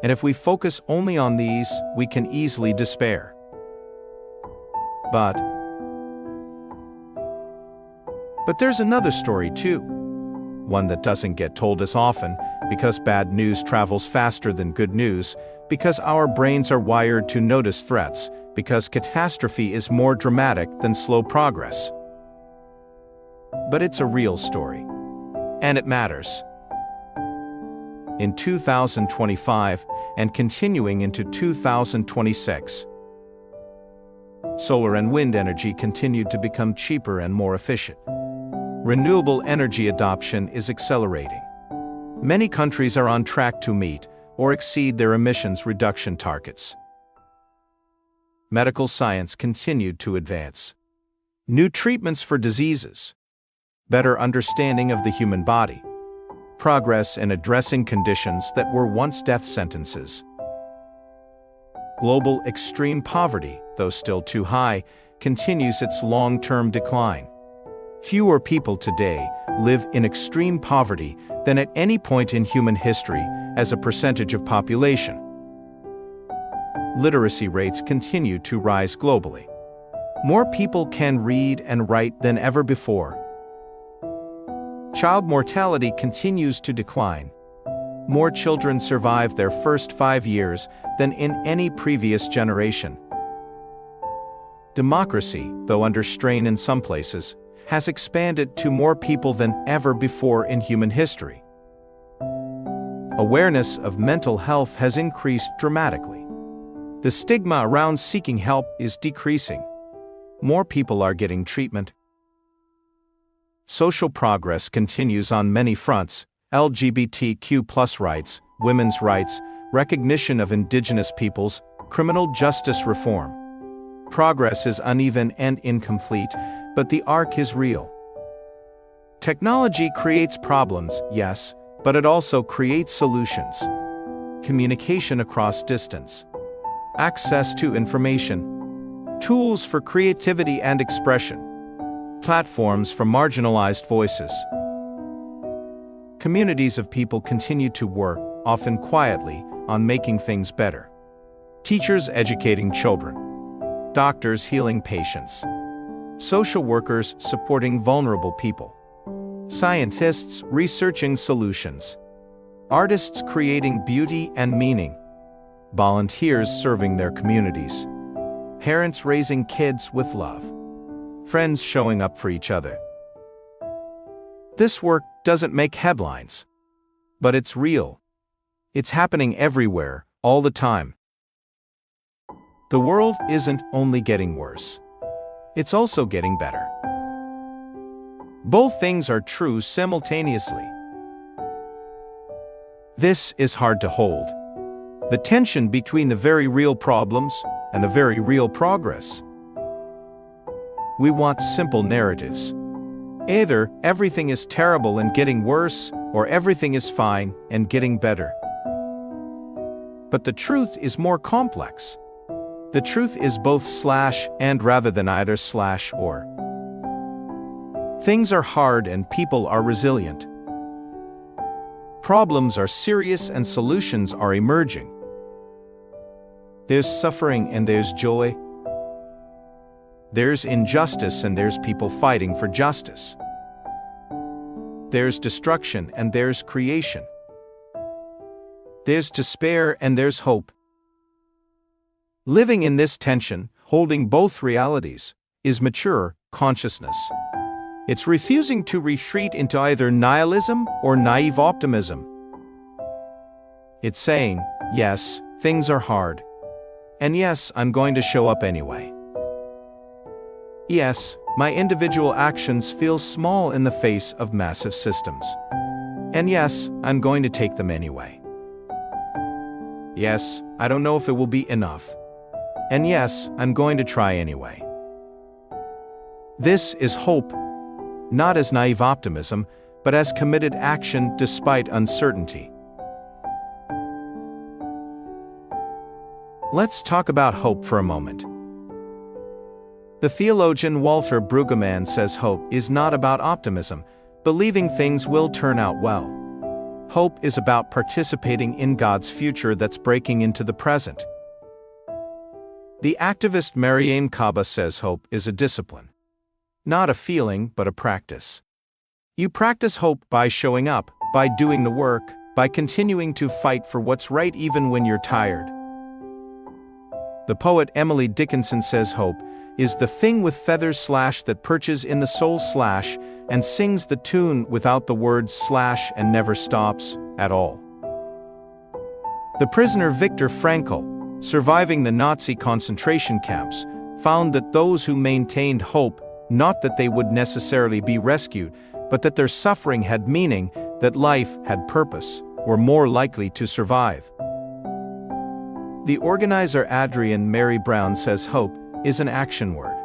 And if we focus only on these, we can easily despair. But there's another story too. One that doesn't get told as often, because bad news travels faster than good news, because our brains are wired to notice threats, because catastrophe is more dramatic than slow progress. But it's a real story. And it matters. In 2025, and continuing into 2026, solar and wind energy continued to become cheaper and more efficient. Renewable energy adoption is accelerating. Many countries are on track to meet or exceed their emissions reduction targets. Medical science continued to advance. New treatments for diseases. Better understanding of the human body. Progress in addressing conditions that were once death sentences. Global extreme poverty, though still too high, continues its long-term decline. Fewer people today live in extreme poverty than at any point in human history as a percentage of population. Literacy rates continue to rise globally. More people can read and write than ever before. Child mortality continues to decline. More children survive their first 5 years than in any previous generation. Democracy, though under strain in some places, has expanded to more people than ever before in human history. Awareness of mental health has increased dramatically. The stigma around seeking help is decreasing. More people are getting treatment. social progress continues on many fronts: LGBTQ+ rights, women's rights, recognition of indigenous peoples, criminal justice reform. Progress is uneven and incomplete, but the arc is real. Technology creates problems, yes, but it also creates solutions. Communication across distance, access to information, tools for creativity and expression, platforms for marginalized voices. Communities of people continue to work, often quietly, on making things better. Teachers educating children, doctors healing patients, social workers supporting vulnerable people, scientists researching solutions, artists creating beauty and meaning, volunteers serving their communities, parents raising kids with love, friends showing up for each other. This work doesn't make headlines, but it's real. It's happening everywhere, all the time. The world isn't only getting worse, it's also getting better. Both things are true simultaneously. This is hard to hold. The tension between the very real problems and the very real progress. We want simple narratives. Either everything is terrible and getting worse, or everything is fine and getting better. But the truth is more complex. The truth is both /and rather than either /or. Things are hard and people are resilient. Problems are serious and solutions are emerging. There's suffering and there's joy. There's injustice and there's people fighting for justice. There's destruction and there's creation. There's despair and there's hope. Living in this tension, holding both realities, is mature consciousness. It's refusing to retreat into either nihilism or naive optimism. It's saying, yes, things are hard. And yes, I'm going to show up anyway. Yes, my individual actions feel small in the face of massive systems. And yes, I'm going to take them anyway. Yes, I don't know if it will be enough. And yes, I'm going to try anyway. This is hope, not as naive optimism, but as committed action despite uncertainty. Let's talk about hope for a moment. The theologian Walter Brueggemann says hope is not about optimism, believing things will turn out well. Hope is about participating in God's future that's breaking into the present. The activist Marianne Kaba says hope is a discipline. Not a feeling, but a practice. You practice hope by showing up, by doing the work, by continuing to fight for what's right even when you're tired. The poet Emily Dickinson says hope is the thing with feathers that perches in the soul and sings the tune without the words and never stops at all. The prisoner Viktor Frankl, surviving the Nazi concentration camps, found that those who maintained hope, not that they would necessarily be rescued, but that their suffering had meaning, that life had purpose, were more likely to survive. The organizer Adrienne Mary Brown says hope is an action word.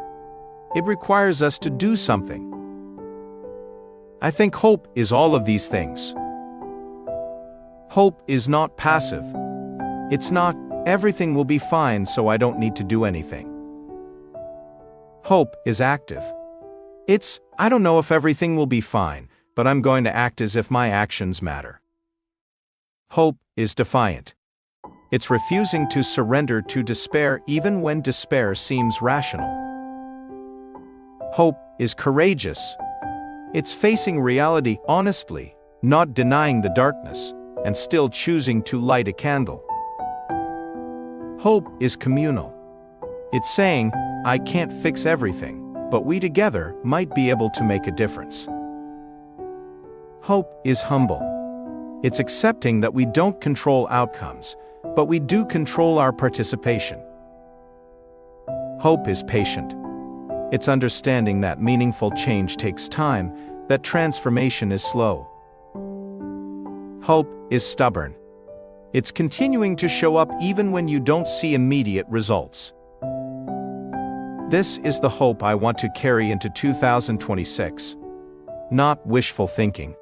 It requires us to do something. I think hope is all of these things. Hope is not passive. It's not, everything will be fine so I don't need to do anything. Hope is active. It's, I don't know if everything will be fine, but I'm going to act as if my actions matter. Hope is defiant. It's refusing to surrender to despair even when despair seems rational. Hope is courageous. It's facing reality honestly, not denying the darkness, and still choosing to light a candle. Hope is communal. It's saying, I can't fix everything, but we together might be able to make a difference. Hope is humble. It's accepting that we don't control outcomes, but we do control our participation. Hope is patient. It's understanding that meaningful change takes time, that transformation is slow. Hope is stubborn. It's continuing to show up even when you don't see immediate results. This is the hope I want to carry into 2026. Not wishful thinking.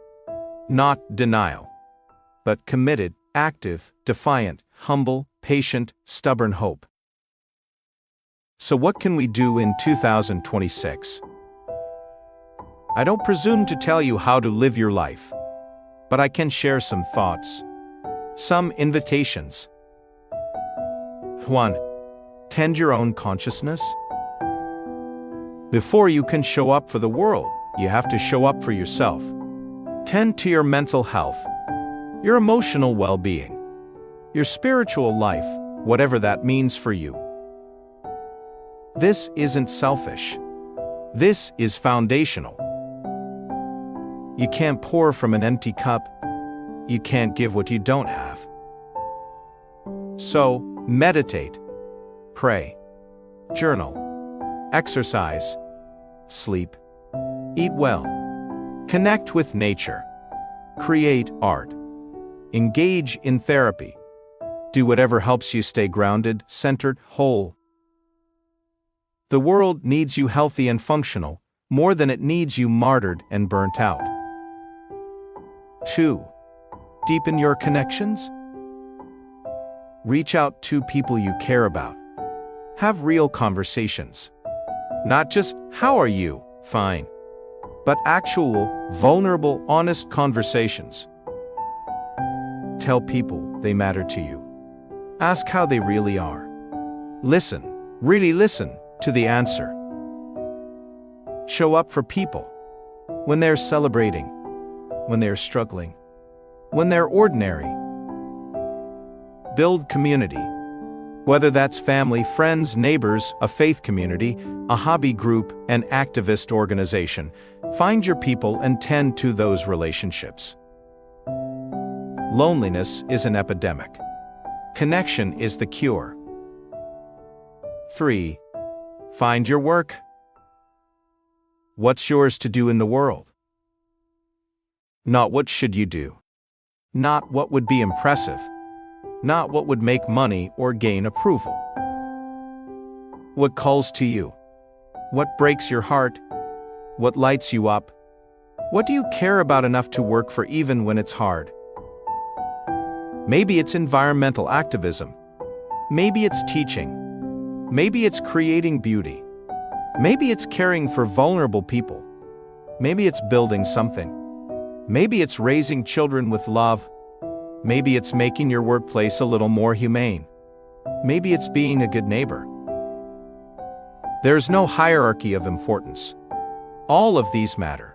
Not denial. But committed, active, defiant, humble, patient, stubborn hope. So what can we do in 2026? I don't presume to tell you how to live your life, but I can share some thoughts, some invitations. 1. Tend your own consciousness. Before you can show up for the world, you have to show up for yourself. Tend to your mental health, your emotional well-being, your spiritual life, whatever that means for you. This isn't selfish. This is foundational. You can't pour from an empty cup. You can't give what you don't have. So, meditate, pray, journal, exercise, sleep, eat well, connect with nature, create art, engage in therapy, do whatever helps you stay grounded, centered, whole. The world needs you healthy and functional, more than it needs you martyred and burnt out. 2. Deepen your connections. Reach out to people you care about. Have real conversations. Not just, how are you? Fine. But actual, vulnerable, honest conversations. Tell people they matter to you. Ask how they really are. Listen, really listen, to the answer. Show up for people. When they're celebrating. When they're struggling. When they're ordinary. Build community. Whether that's family, friends, neighbors, a faith community, a hobby group, an activist organization, find your people and tend to those relationships. Loneliness is an epidemic. Connection is the cure. 3. Find your work. What's yours to do in the world? Not what should you do. Not what would be impressive. Not what would make money or gain approval. What calls to you? What breaks your heart? What lights you up? What do you care about enough to work for even when it's hard? Maybe it's environmental activism. Maybe it's teaching. Maybe it's creating beauty. Maybe it's caring for vulnerable people. Maybe it's building something. Maybe it's raising children with love. Maybe it's making your workplace a little more humane. Maybe it's being a good neighbor. There's no hierarchy of importance. All of these matter.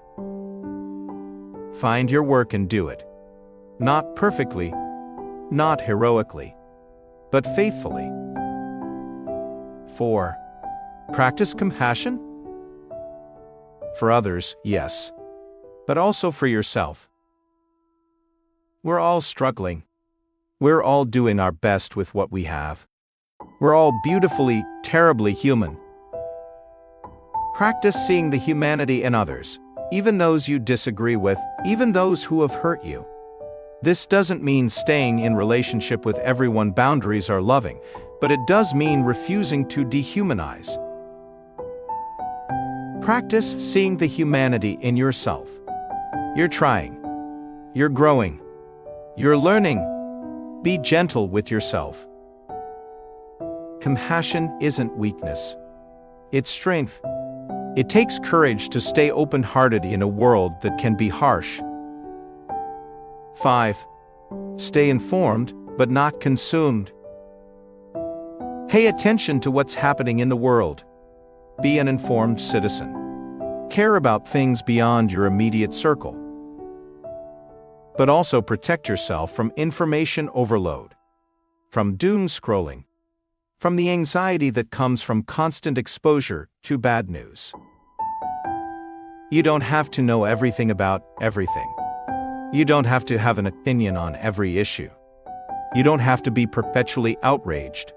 Find your work and do it. Not perfectly, not heroically, but faithfully. 4. Practice compassion. For others, yes, but also for yourself. We're all struggling. We're all doing our best with what we have. We're all beautifully, terribly human. Practice seeing the humanity in others, even those you disagree with, even those who have hurt you. This doesn't mean staying in relationship with everyone. Boundaries are loving, but it does mean refusing to dehumanize. Practice seeing the humanity in yourself. You're trying. You're growing. You're learning. Be gentle with yourself. Compassion isn't weakness. It's strength. It takes courage to stay open-hearted in a world that can be harsh. 5. Stay informed, but not consumed. Pay attention to what's happening in the world. Be an informed citizen. Care about things beyond your immediate circle. But also protect yourself from information overload, from doom scrolling, from the anxiety that comes from constant exposure to bad news. You don't have to know everything about everything. You don't have to have an opinion on every issue. You don't have to be perpetually outraged.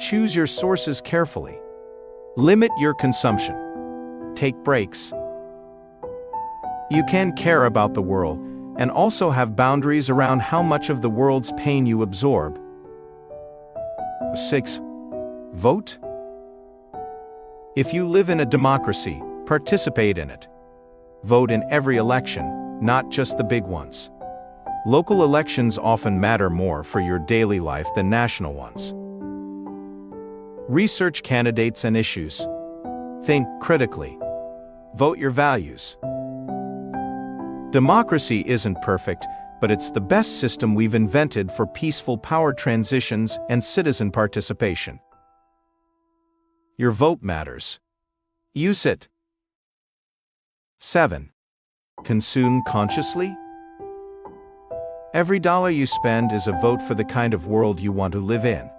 Choose your sources carefully. Limit your consumption. Take breaks. You can care about the world and also have boundaries around how much of the world's pain you absorb. 6. Vote. If you live in a democracy, participate in it. Vote in every election, not just the big ones. Local elections often matter more for your daily life than national ones. Research candidates and issues. Think critically. Vote your values. Democracy isn't perfect, but it's the best system we've invented for peaceful power transitions and citizen participation. Your vote matters. Use it. 7. Consume consciously. Every dollar you spend is a vote for the kind of world you want to live in.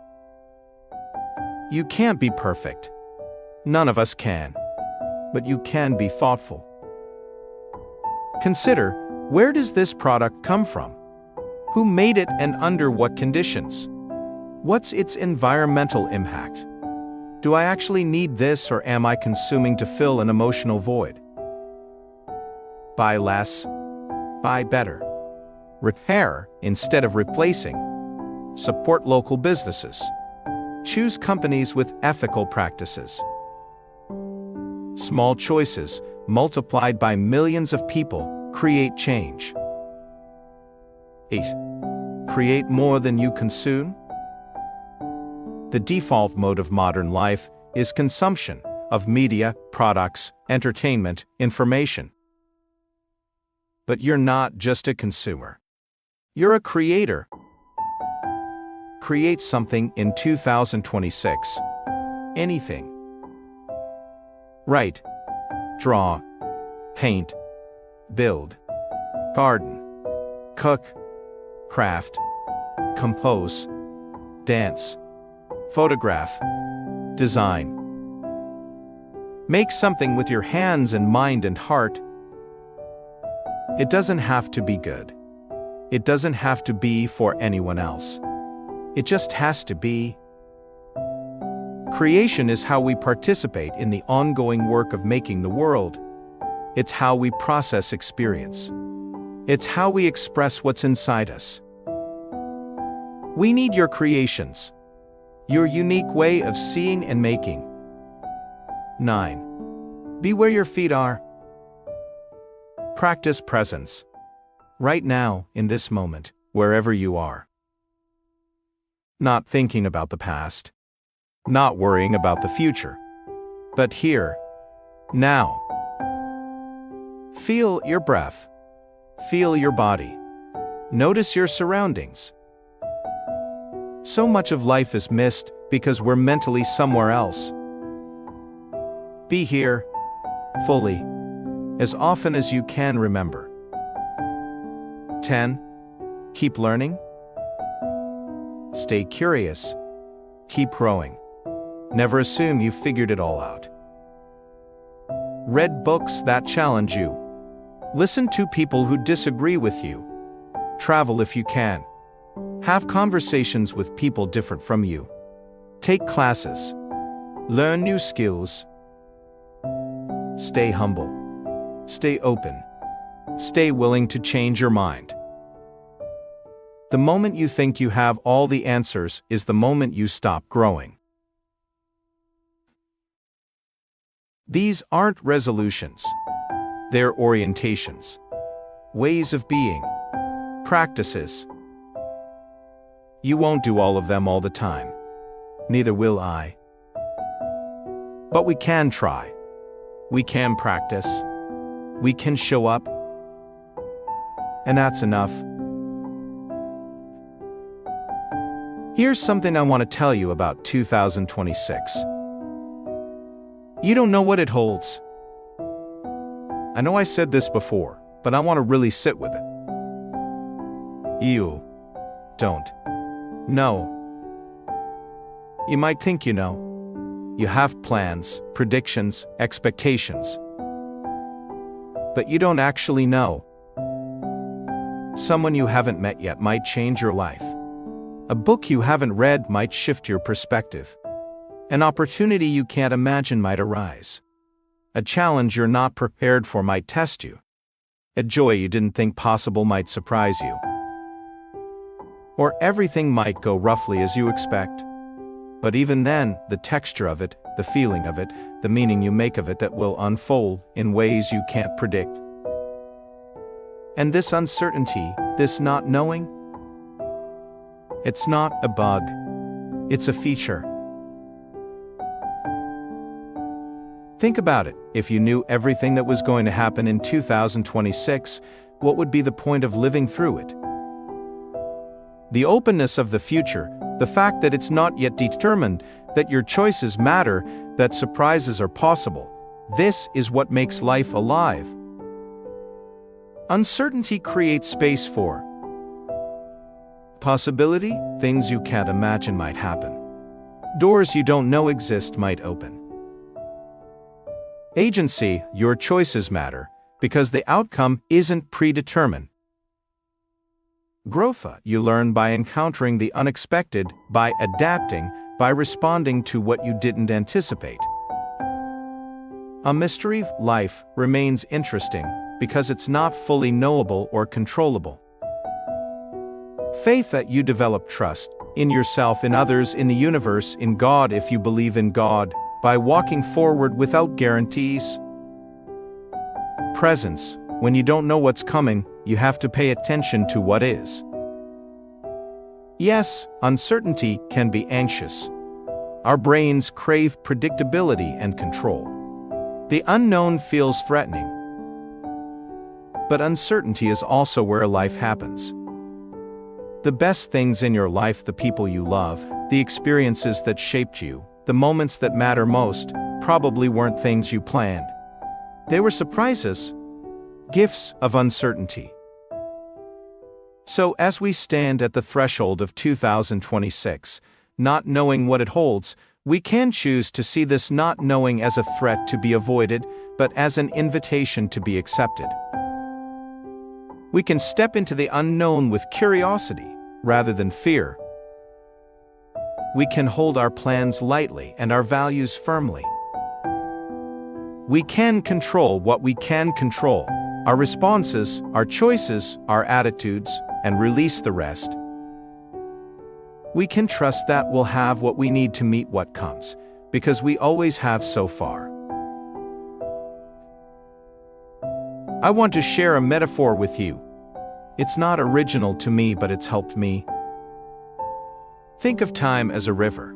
You can't be perfect. None of us can. But you can be thoughtful. Consider, where does this product come from? Who made it and under what conditions? What's its environmental impact? Do I actually need this, or am I consuming to fill an emotional void? Buy less. Buy better. Repair instead of replacing. Support local businesses. Choose companies with ethical practices. Small choices, multiplied by millions of people, create change. 8. Create more than you consume. The default mode of modern life is consumption of media, products, entertainment, information. But you're not just a consumer. You're a creator. Create something in 2026. Anything. Write, draw, paint, build, garden, cook, craft, compose, dance, photograph, design. Make something with your hands and mind and heart. It doesn't have to be good. It doesn't have to be for anyone else. It just has to be. Creation is how we participate in the ongoing work of making the world. It's how we process experience. It's how we express what's inside us. We need your creations. Your unique way of seeing and making. 9. Be where your feet are. Practice presence. Right now, in this moment, wherever you are. Not thinking about the past. Not worrying about the future. But here. Now. Feel your breath. Feel your body. Notice your surroundings. So much of life is missed because we're mentally somewhere else. Be here, fully, as often as you can remember. 10. Keep learning. Stay curious. Keep growing. Never assume you've figured it all out. Read books that challenge you. Listen to people who disagree with you. Travel if you can. Have conversations with people different from you. Take classes. Learn new skills. Stay humble. Stay open. Stay willing to change your mind. The moment you think you have all the answers is the moment you stop growing. These aren't resolutions. They're orientations. Ways of being. Practices. You won't do all of them all the time. Neither will I. But we can try. We can practice. We can show up. And that's enough. Here's something I want to tell you about 2026. You don't know what it holds. I know I said this before, but I want to really sit with it. You don't know. You might think you know. You have plans, predictions, expectations. But you don't actually know. Someone you haven't met yet might change your life. A book you haven't read might shift your perspective. An opportunity you can't imagine might arise. A challenge you're not prepared for might test you. A joy you didn't think possible might surprise you. Or everything might go roughly as you expect. But even then, the texture of it, the feeling of it, the meaning you make of it that will unfold in ways you can't predict. And this uncertainty, this not knowing, it's not a bug. It's a feature. Think about it. If you knew everything that was going to happen in 2026, what would be the point of living through it? The openness of the future, the fact that it's not yet determined, that your choices matter, that surprises are possible, this is what makes life alive. Uncertainty creates space for possibility. Things you can't imagine might happen. Doors you don't know exist might open. Agency, your choices matter, because the outcome isn't predetermined. Growth, you learn by encountering the unexpected, by adapting, by responding to what you didn't anticipate. A mystery, life, remains interesting, because it's not fully knowable or controllable. Faith, that you develop trust, in yourself, in others, in the universe, in God if you believe in God, by walking forward without guarantees. Presence, when you don't know what's coming, you have to pay attention to what is. Yes, uncertainty can be anxious. Our brains crave predictability and control. The unknown feels threatening. But uncertainty is also where life happens. The best things in your life, the people you love, the experiences that shaped you, the moments that matter most, probably weren't things you planned. They were surprises, gifts of uncertainty. So as we stand at the threshold of 2026, not knowing what it holds, we can choose to see this not knowing as a threat to be avoided, but as an invitation to be accepted. We can step into the unknown with curiosity, rather than fear. We can hold our plans lightly and our values firmly. We can control what we can control, our responses, our choices, our attitudes, and release the rest. We can trust that we'll have what we need to meet what comes, because we always have so far. I want to share a metaphor with you. It's not original to me, but it's helped me. Think of time as a river.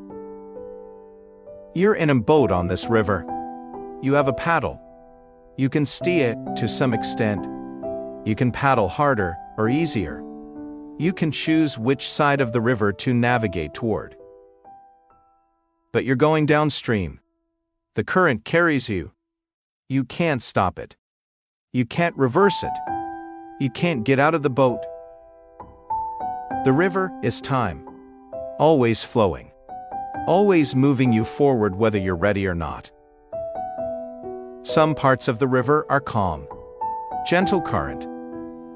You're in a boat on this river. You have a paddle. You can steer it to some extent. You can paddle harder or easier. You can choose which side of the river to navigate toward. But you're going downstream. The current carries you. You can't stop it. You can't reverse it. You can't get out of the boat. The river is time. Always flowing. Always moving you forward whether you're ready or not. Some parts of the river are calm. Gentle current.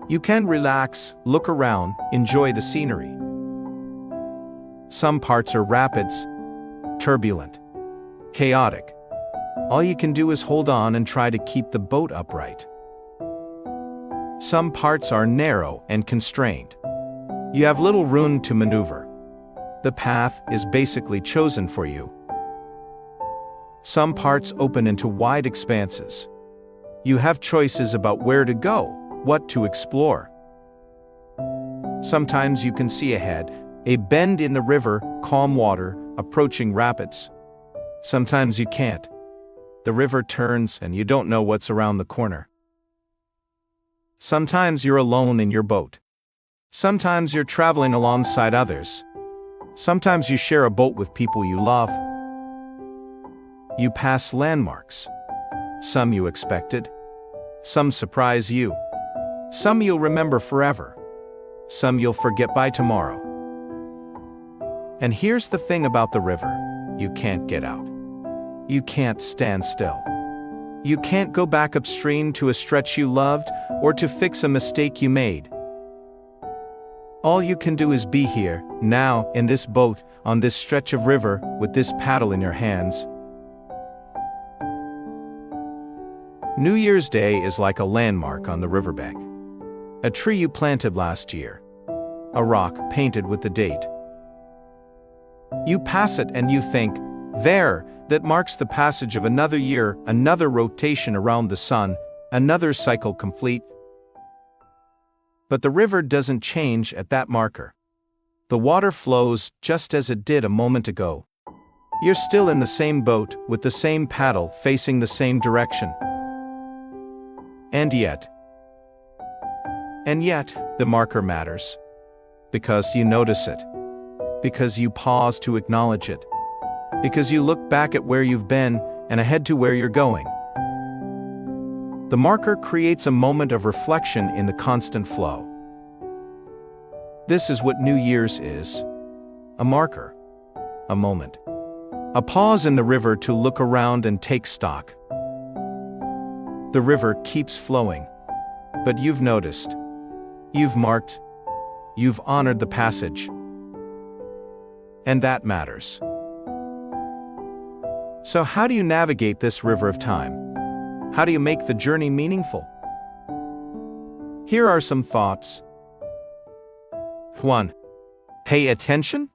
You can relax, look around, enjoy the scenery. Some parts are rapids, turbulent, chaotic. All you can do is hold on and try to keep the boat upright. Some parts are narrow and constrained. You have little room to maneuver. The path is basically chosen for you. Some parts open into wide expanses. You have choices about where to go, what to explore. Sometimes you can see ahead, a bend in the river, calm water, approaching rapids. Sometimes you can't. The river turns and you don't know what's around the corner. Sometimes you're alone in your boat. Sometimes you're traveling alongside others. Sometimes you share a boat with people you love. You pass landmarks. Some you expected. Some surprise you. Some you'll remember forever. Some you'll forget by tomorrow. And here's the thing about the river. You can't get out. You can't stand still. You can't go back upstream to a stretch you loved or to fix a mistake you made. All you can do is be here, now, in this boat, on this stretch of river, with this paddle in your hands. New Year's Day is like a landmark on the riverbank. A tree you planted last year. A rock painted with the date. You pass it and you think, there, that marks the passage of another year, another rotation around the sun, another cycle complete. But the river doesn't change at that marker. The water flows just as it did a moment ago. You're still in the same boat, with the same paddle, facing the same direction. And yet, the marker matters. Because you notice it. Because you pause to acknowledge it. Because you look back at where you've been and ahead to where you're going. The marker creates a moment of reflection in the constant flow. This is what New Year's is. A marker. A moment. A pause in the river to look around and take stock. The river keeps flowing. But you've noticed. You've marked. You've honored the passage. And that matters. So how do you navigate this river of time? How do you make the journey meaningful? Here are some thoughts. 1. Pay attention.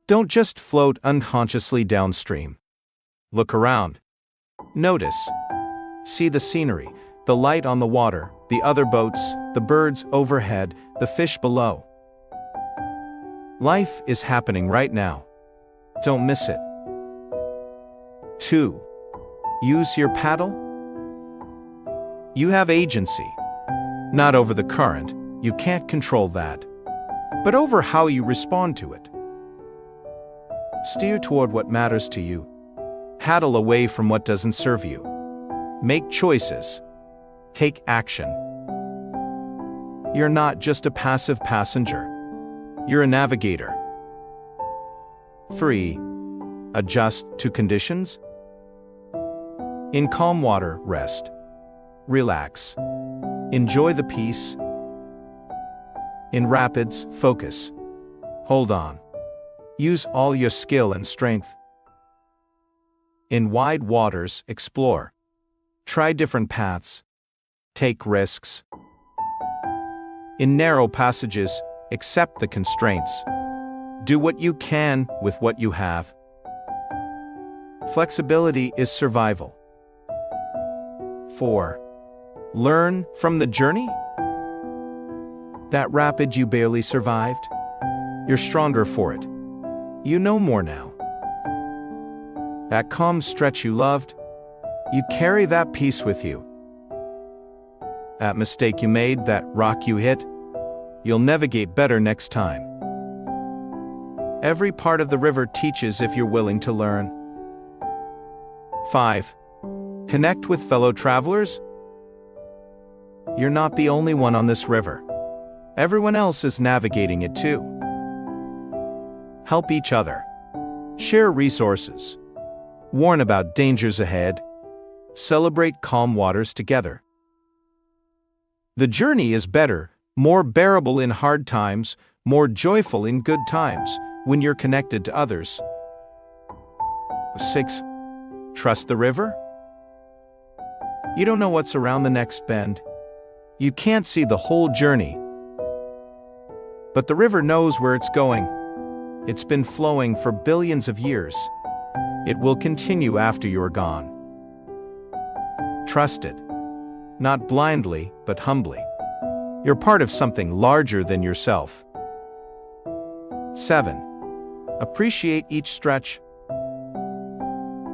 Don't just float unconsciously downstream. Look around. Notice. See the scenery, the light on the water, the other boats, the birds overhead, the fish below. Life is happening right now. Don't miss it. 2. Use your paddle. You have agency. Not over the current, you can't control that. But over how you respond to it. Steer toward what matters to you. Paddle away from what doesn't serve you. Make choices. Take action. You're not just a passive passenger. You're a navigator. 3. Adjust to conditions. In calm water, rest. Relax. Enjoy the peace. In rapids, focus. Hold on. Use all your skill and strength. In wide waters, explore. Try different paths. Take risks. In narrow passages, accept the constraints. Do what you can with what you have. Flexibility is survival. 4. Learn from the journey. That rapid you barely survived? You're stronger for it. You know more now. That calm stretch you loved? You carry that peace with you. That mistake you made, that rock you hit? You'll navigate better next time. Every part of the river teaches if you're willing to learn. 5. Connect with fellow travelers. You're not the only one on this river. Everyone else is navigating it too. Help each other. Share resources. Warn about dangers ahead. Celebrate calm waters together. The journey is better, more bearable in hard times, more joyful in good times, when you're connected to others. 6. Trust the river. You don't know what's around the next bend. You can't see the whole journey. But the river knows where it's going. It's been flowing for billions of years. It will continue after you're gone. Trust it. Not blindly, but humbly. You're part of something larger than yourself. 7. Appreciate each stretch.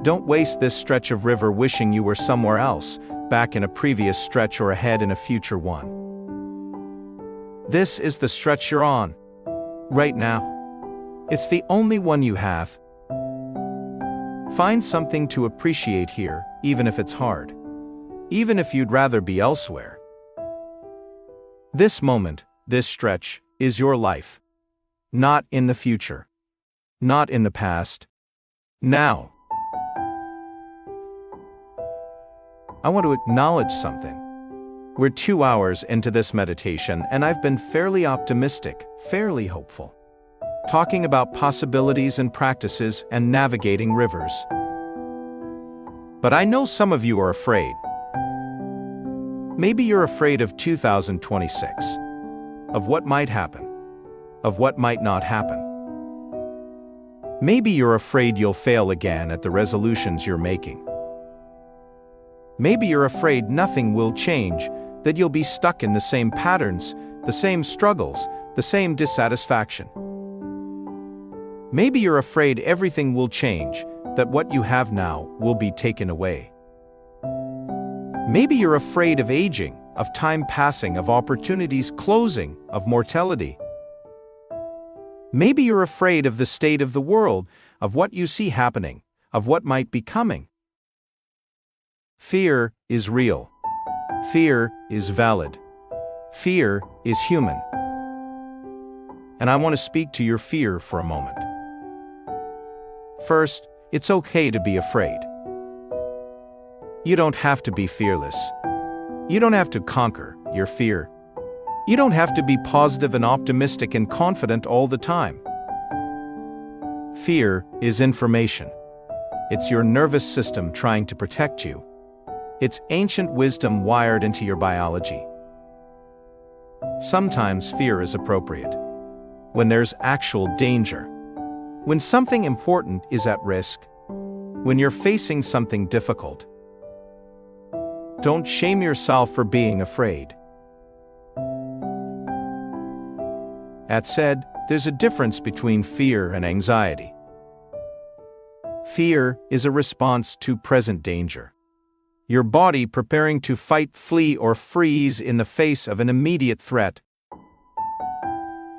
Don't waste this stretch of river wishing you were somewhere else, back in a previous stretch or ahead in a future one. This is the stretch you're on. Right now. It's the only one you have. Find something to appreciate here, even if it's hard. Even if you'd rather be elsewhere. This moment, this stretch, is your life. Not in the future. Not in the past. Now. I want to acknowledge something. We're 2 hours into this meditation, and I've been fairly optimistic, fairly hopeful. Talking about possibilities and practices and navigating rivers. But I know some of you are afraid. Maybe you're afraid of 2026, of what might happen, of what might not happen. Maybe you're afraid you'll fail again at the resolutions you're making. Maybe you're afraid nothing will change, that you'll be stuck in the same patterns, the same struggles, the same dissatisfaction. Maybe you're afraid everything will change, that what you have now will be taken away. Maybe you're afraid of aging, of time passing, of opportunities closing, of mortality. Maybe you're afraid of the state of the world, of what you see happening, of what might be coming. Fear is real. Fear is valid. Fear is human. And I want to speak to your fear for a moment. First, it's okay to be afraid. You don't have to be fearless. You don't have to conquer your fear. You don't have to be positive and optimistic and confident all the time. Fear is information. It's your nervous system trying to protect you. It's ancient wisdom wired into your biology. Sometimes fear is appropriate. When there's actual danger. When something important is at risk. When you're facing something difficult. Don't shame yourself for being afraid. That said, there's a difference between fear and anxiety. Fear is a response to present danger. Your body preparing to fight, flee, or freeze in the face of an immediate threat.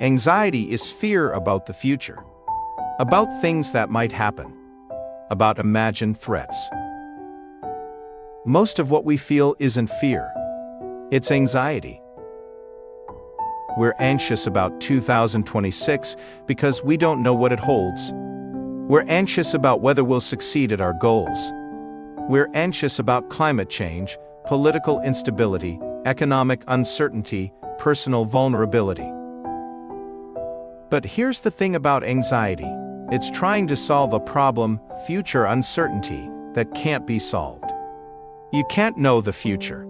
Anxiety is fear about the future, about things that might happen, about imagined threats. Most of what we feel isn't fear. It's anxiety. We're anxious about 2026 because we don't know what it holds. We're anxious about whether we'll succeed at our goals. We're anxious about climate change, political instability, economic uncertainty, personal vulnerability. But here's the thing about anxiety. It's trying to solve a problem, future uncertainty, that can't be solved. You can't know the future.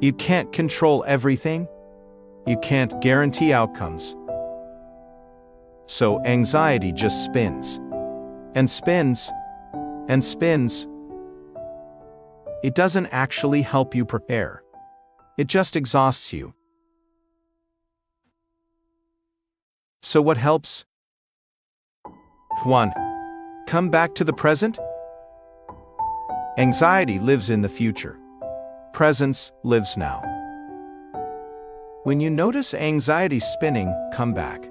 You can't control everything. You can't guarantee outcomes. So anxiety just spins. And spins. And spins. It doesn't actually help you prepare. It just exhausts you. So what helps? 1. Come back to the present. Anxiety lives in the future. Presence lives now. When you notice anxiety spinning, come back.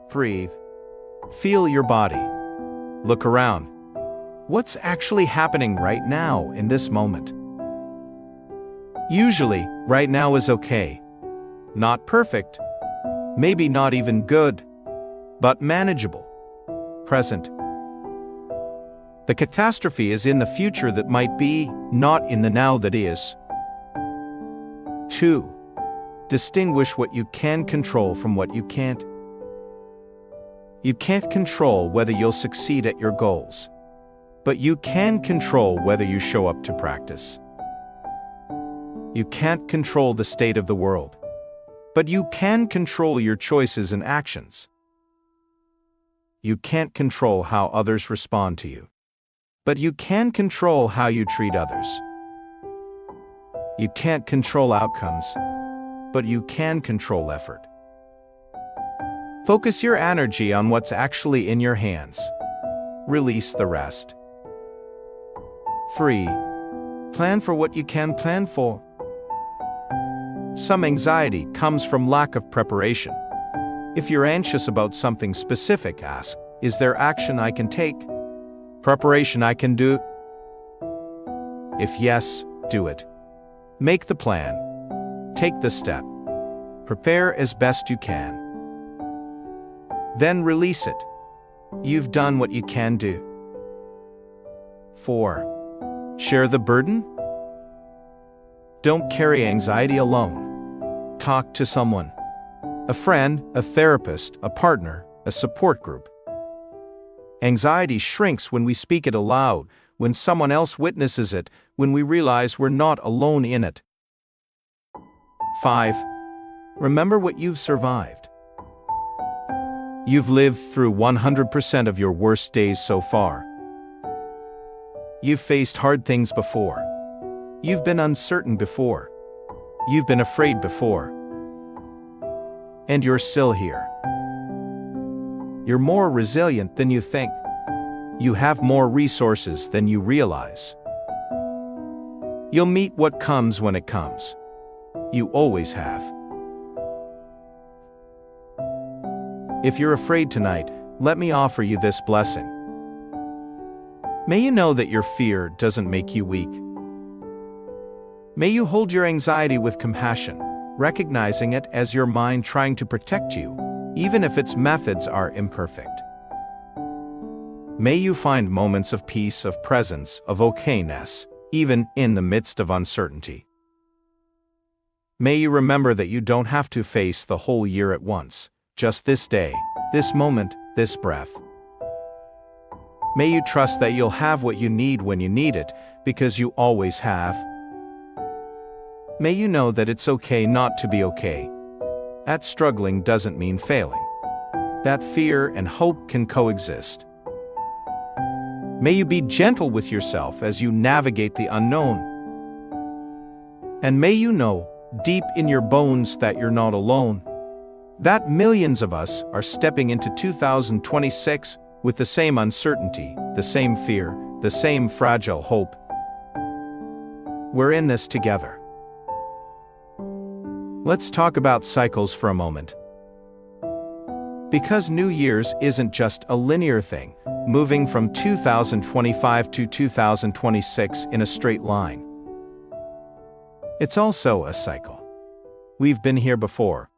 Breathe. Feel your body. Look around. What's actually happening right now in this moment? Usually, right now is okay. Not perfect. Maybe not even good. But manageable. Present. The catastrophe is in the future that might be, not in the now that is. 2. Distinguish what you can control from what you can't. You can't control whether you'll succeed at your goals. But you can control whether you show up to practice. You can't control the state of the world. But you can control your choices and actions. You can't control how others respond to you. But you can control how you treat others. You can't control outcomes. But you can control effort. Focus your energy on what's actually in your hands. Release the rest. 3. Plan for what you can plan for. Some anxiety comes from lack of preparation. If you're anxious about something specific, ask, is there action I can take? Preparation I can do? If yes, do it. Make the plan. Take the step. Prepare as best you can. Then release it. You've done what you can do. 4. Share the burden. Don't carry anxiety alone. Talk to someone. A friend, a therapist, a partner, a support group. Anxiety shrinks when we speak it aloud, when someone else witnesses it, when we realize we're not alone in it. 5. Remember what you've survived. You've lived through 100% of your worst days so far. You've faced hard things before. You've been uncertain before. You've been afraid before. And you're still here. You're more resilient than you think. You have more resources than you realize. You'll meet what comes when it comes. You always have. If you're afraid tonight, let me offer you this blessing. May you know that your fear doesn't make you weak. May you hold your anxiety with compassion, recognizing it as your mind trying to protect you, even if its methods are imperfect. May you find moments of peace, of presence, of okayness, even in the midst of uncertainty. May you remember that you don't have to face the whole year at once, just this day, this moment, this breath. May you trust that you'll have what you need when you need it, because you always have. May you know that it's okay not to be okay. That struggling doesn't mean failing. That fear and hope can coexist. May you be gentle with yourself as you navigate the unknown. And may you know, deep in your bones, that you're not alone. That millions of us are stepping into 2026 with the same uncertainty, the same fear, the same fragile hope. We're in this together. Let's talk about cycles for a moment. Because New Year's isn't just a linear thing, moving from 2025 to 2026 in a straight line. It's also a cycle. We've been here before.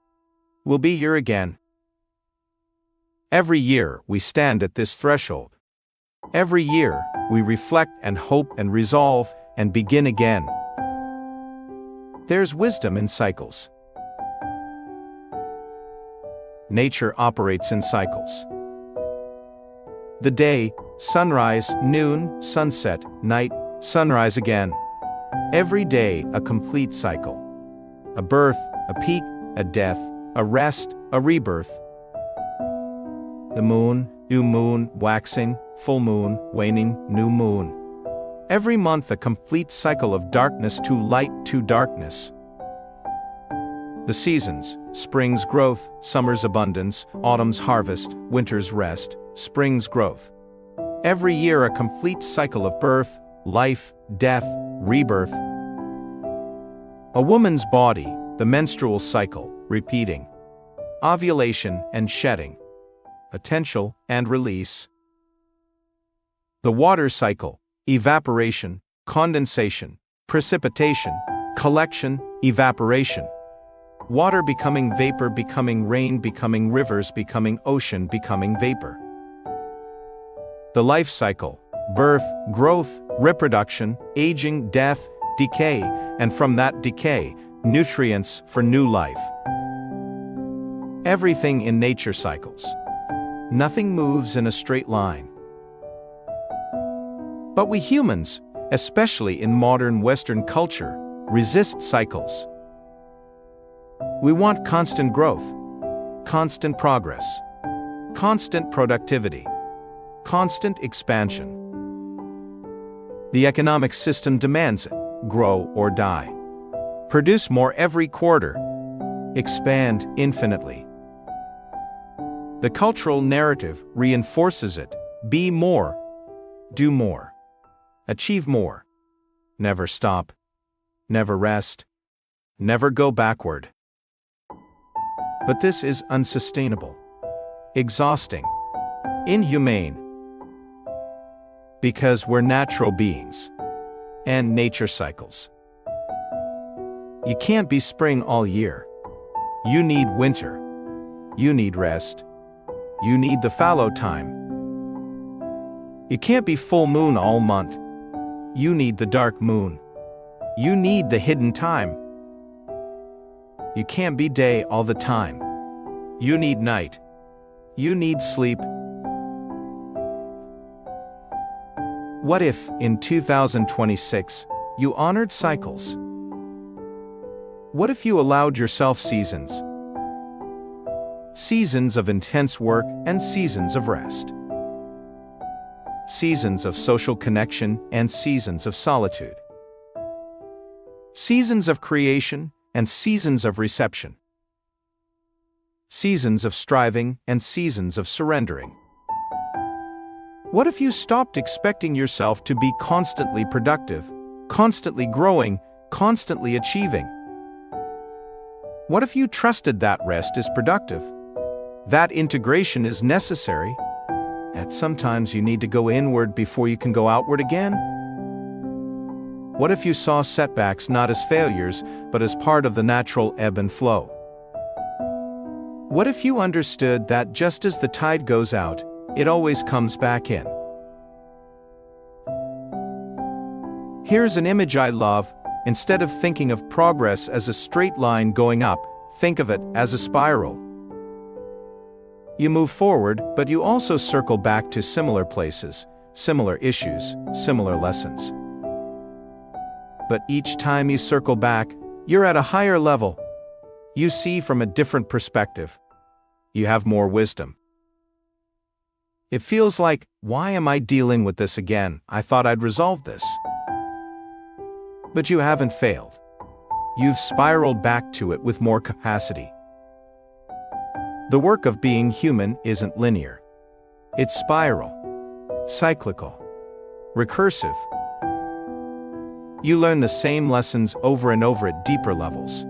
We'll be here again. Every year, we stand at this threshold. Every year, we reflect and hope and resolve and begin again. There's wisdom in cycles. Nature operates in cycles. The day, sunrise, noon, sunset, night, sunrise again. Every day, a complete cycle. A birth, a peak, a death, a rest, a rebirth. The moon, new moon, waxing, full moon, waning, new moon. Every month a complete cycle of darkness to light to darkness. The seasons, spring's growth, summer's abundance, autumn's harvest, winter's rest, spring's growth. Every year a complete cycle of birth, life, death, rebirth. A woman's body, the menstrual cycle, repeating. Ovulation and shedding. Potential and release. The water cycle, evaporation, condensation, precipitation, collection, evaporation. Water becoming vapor, becoming rain, becoming rivers, becoming ocean, becoming vapor. The life cycle, birth, growth, reproduction, aging, death, decay, and from that decay, nutrients for new life. Everything in nature cycles. Nothing moves in a straight line. But we humans, especially in modern Western culture, resist cycles. We want constant growth, constant progress, constant productivity, constant expansion. The economic system demands it. Grow or die. Produce more every quarter. Expand infinitely. The cultural narrative reinforces it. Be more. Do more. Achieve more. Never stop. Never rest. Never go backward. But this is unsustainable. Exhausting. Inhumane. Because we're natural beings. And nature cycles. You can't be spring all year. You need winter. You need rest. You need the fallow time. You can't be full moon all month. You need the dark moon. You need the hidden time. You can't be day all the time. You need night. You need sleep. What if, in 2026, you honored cycles? What if you allowed yourself seasons? Seasons of intense work and seasons of rest. Seasons of social connection and seasons of solitude. Seasons of creation and seasons of reception. Seasons of striving and seasons of surrendering. What if you stopped expecting yourself to be constantly productive, constantly growing, constantly achieving? What if you trusted that rest is productive? That integration is necessary? That sometimes you need to go inward before you can go outward again? What if you saw setbacks not as failures, but as part of the natural ebb and flow? What if you understood that just as the tide goes out, it always comes back in? Here's an image I love. Instead of thinking of progress as a straight line going up, think of it as a spiral. You move forward, but you also circle back to similar places, similar issues, similar lessons. But each time you circle back, you're at a higher level. You see from a different perspective. You have more wisdom. It feels like, why am I dealing with this again? I thought I'd resolved this. But you haven't failed. You've spiraled back to it with more capacity. The work of being human isn't linear. It's spiral, cyclical, recursive. You learn the same lessons over and over at deeper levels.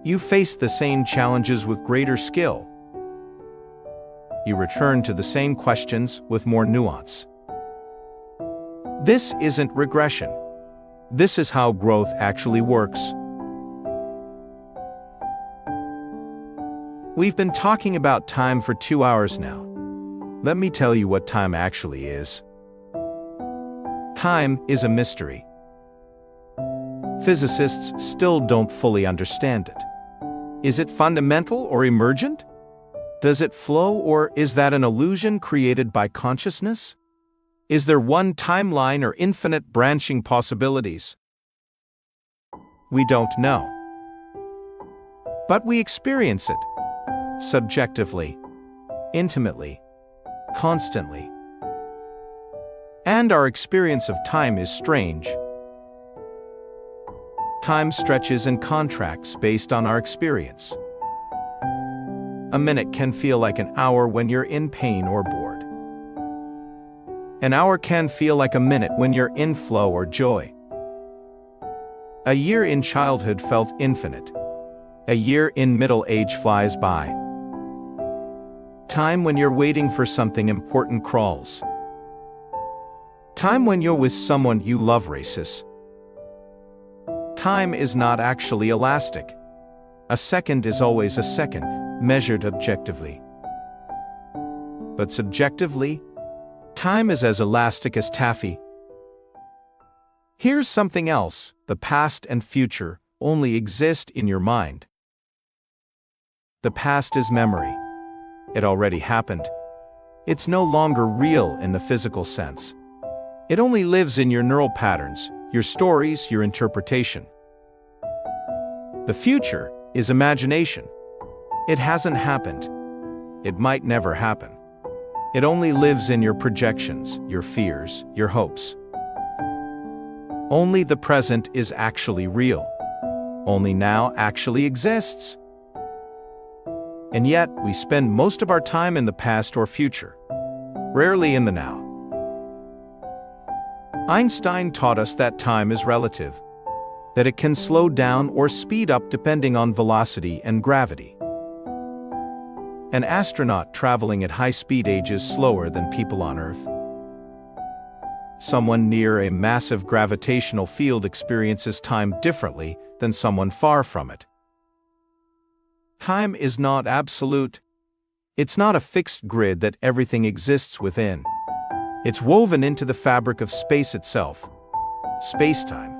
You face the same challenges with greater skill. You return to the same questions with more nuance. This isn't regression. This is how growth actually works. We've been talking about time for 2 hours now. Let me tell you what time actually is. Time is a mystery. Physicists still don't fully understand it. Is it fundamental or emergent? Does it flow, or is that an illusion created by consciousness? Is there one timeline or infinite branching possibilities? We don't know. But we experience it. Subjectively, intimately, constantly. And our experience of time is strange. Time stretches and contracts based on our experience. A minute can feel like an hour when you're in pain or bored. An hour can feel like a minute when you're in flow or joy. A year in childhood felt infinite. A year in middle age flies by. Time when you're waiting for something important crawls. Time when you're with someone you love races. Time is not actually elastic. A second is always a second, measured objectively. But subjectively, time is as elastic as taffy. Here's something else: the past and future only exist in your mind. The past is memory. It already happened. It's no longer real in the physical sense. It only lives in your neural patterns, your stories, your interpretation. The future is imagination. It hasn't happened. It might never happen. It only lives in your projections, your fears, your hopes. Only the present is actually real. Only now actually exists. And yet, we spend most of our time in the past or future, rarely in the now. Einstein taught us that time is relative, that it can slow down or speed up depending on velocity and gravity. An astronaut traveling at high speed ages slower than people on Earth. Someone near a massive gravitational field experiences time differently than someone far from it. Time is not absolute. It's not a fixed grid that everything exists within. It's woven into the fabric of space itself, space-time.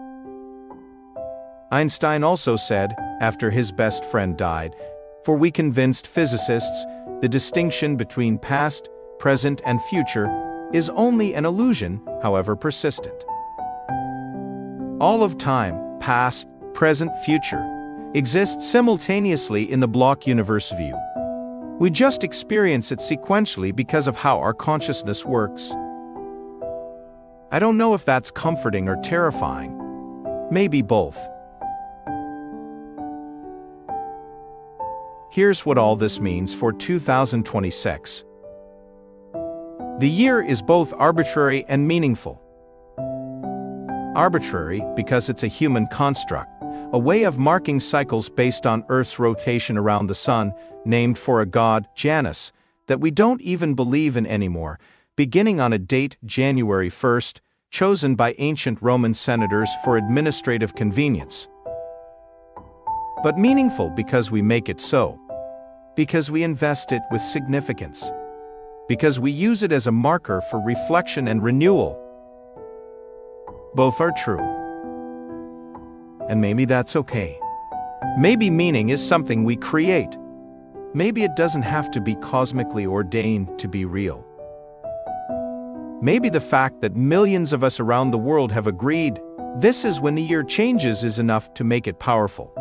Einstein also said, after his best friend died, "For we convinced physicists, the distinction between past, present, and future is only an illusion, however persistent. All of time, past, present, future, exists simultaneously in the block universe view. We just experience it sequentially because of how our consciousness works. I don't know if that's comforting or terrifying. Maybe both. Here's what all this means for 2026. The year is both arbitrary and meaningful. Arbitrary because it's a human construct, a way of marking cycles based on Earth's rotation around the Sun, named for a god, Janus, that we don't even believe in anymore, beginning on a date, January 1st, chosen by ancient Roman senators for administrative convenience. But meaningful because we make it so. Because we invest it with significance. Because we use it as a marker for reflection and renewal. Both are true. And maybe that's okay. Maybe meaning is something we create. Maybe it doesn't have to be cosmically ordained to be real. Maybe the fact that millions of us around the world have agreed, this is when the year changes, is enough to make it powerful.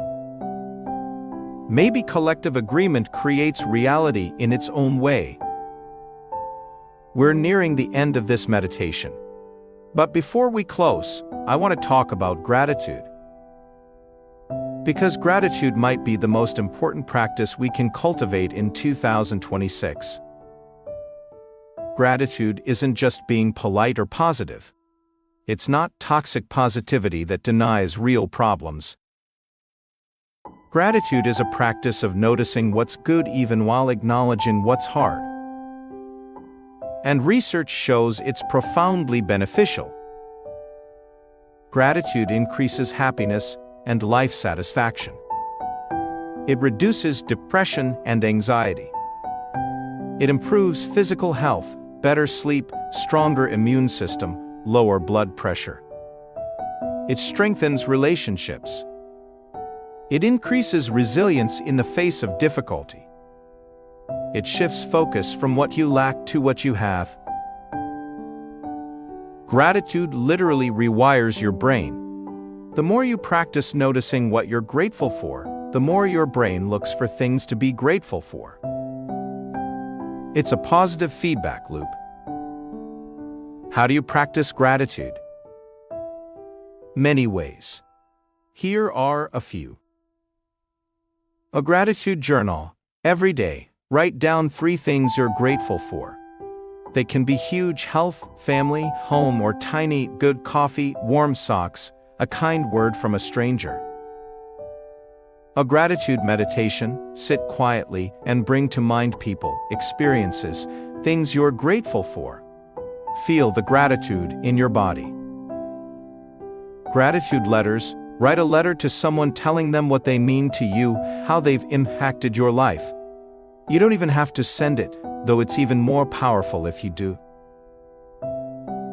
Maybe collective agreement creates reality in its own way. We're nearing the end of this meditation. But before we close, I want to talk about gratitude. Because gratitude might be the most important practice we can cultivate in 2026. Gratitude isn't just being polite or positive. It's not toxic positivity that denies real problems. Gratitude is a practice of noticing what's good even while acknowledging what's hard. And research shows it's profoundly beneficial. Gratitude increases happiness and life satisfaction. It reduces depression and anxiety. It improves physical health, better sleep, stronger immune system, lower blood pressure. It strengthens relationships. It increases resilience in the face of difficulty. It shifts focus from what you lack to what you have. Gratitude literally rewires your brain. The more you practice noticing what you're grateful for, the more your brain looks for things to be grateful for. It's a positive feedback loop. How do you practice gratitude? Many ways. Here are a few. A gratitude journal. Every day, write down 3 things you're grateful for. They can be huge: health, family, home, or tiny, good coffee, warm socks, a kind word from a stranger. A gratitude meditation. Sit quietly and bring to mind people, experiences, things you're grateful for. Feel the gratitude in your body. Gratitude letters. Write a letter to someone telling them what they mean to you, how they've impacted your life. You don't even have to send it, though it's even more powerful if you do.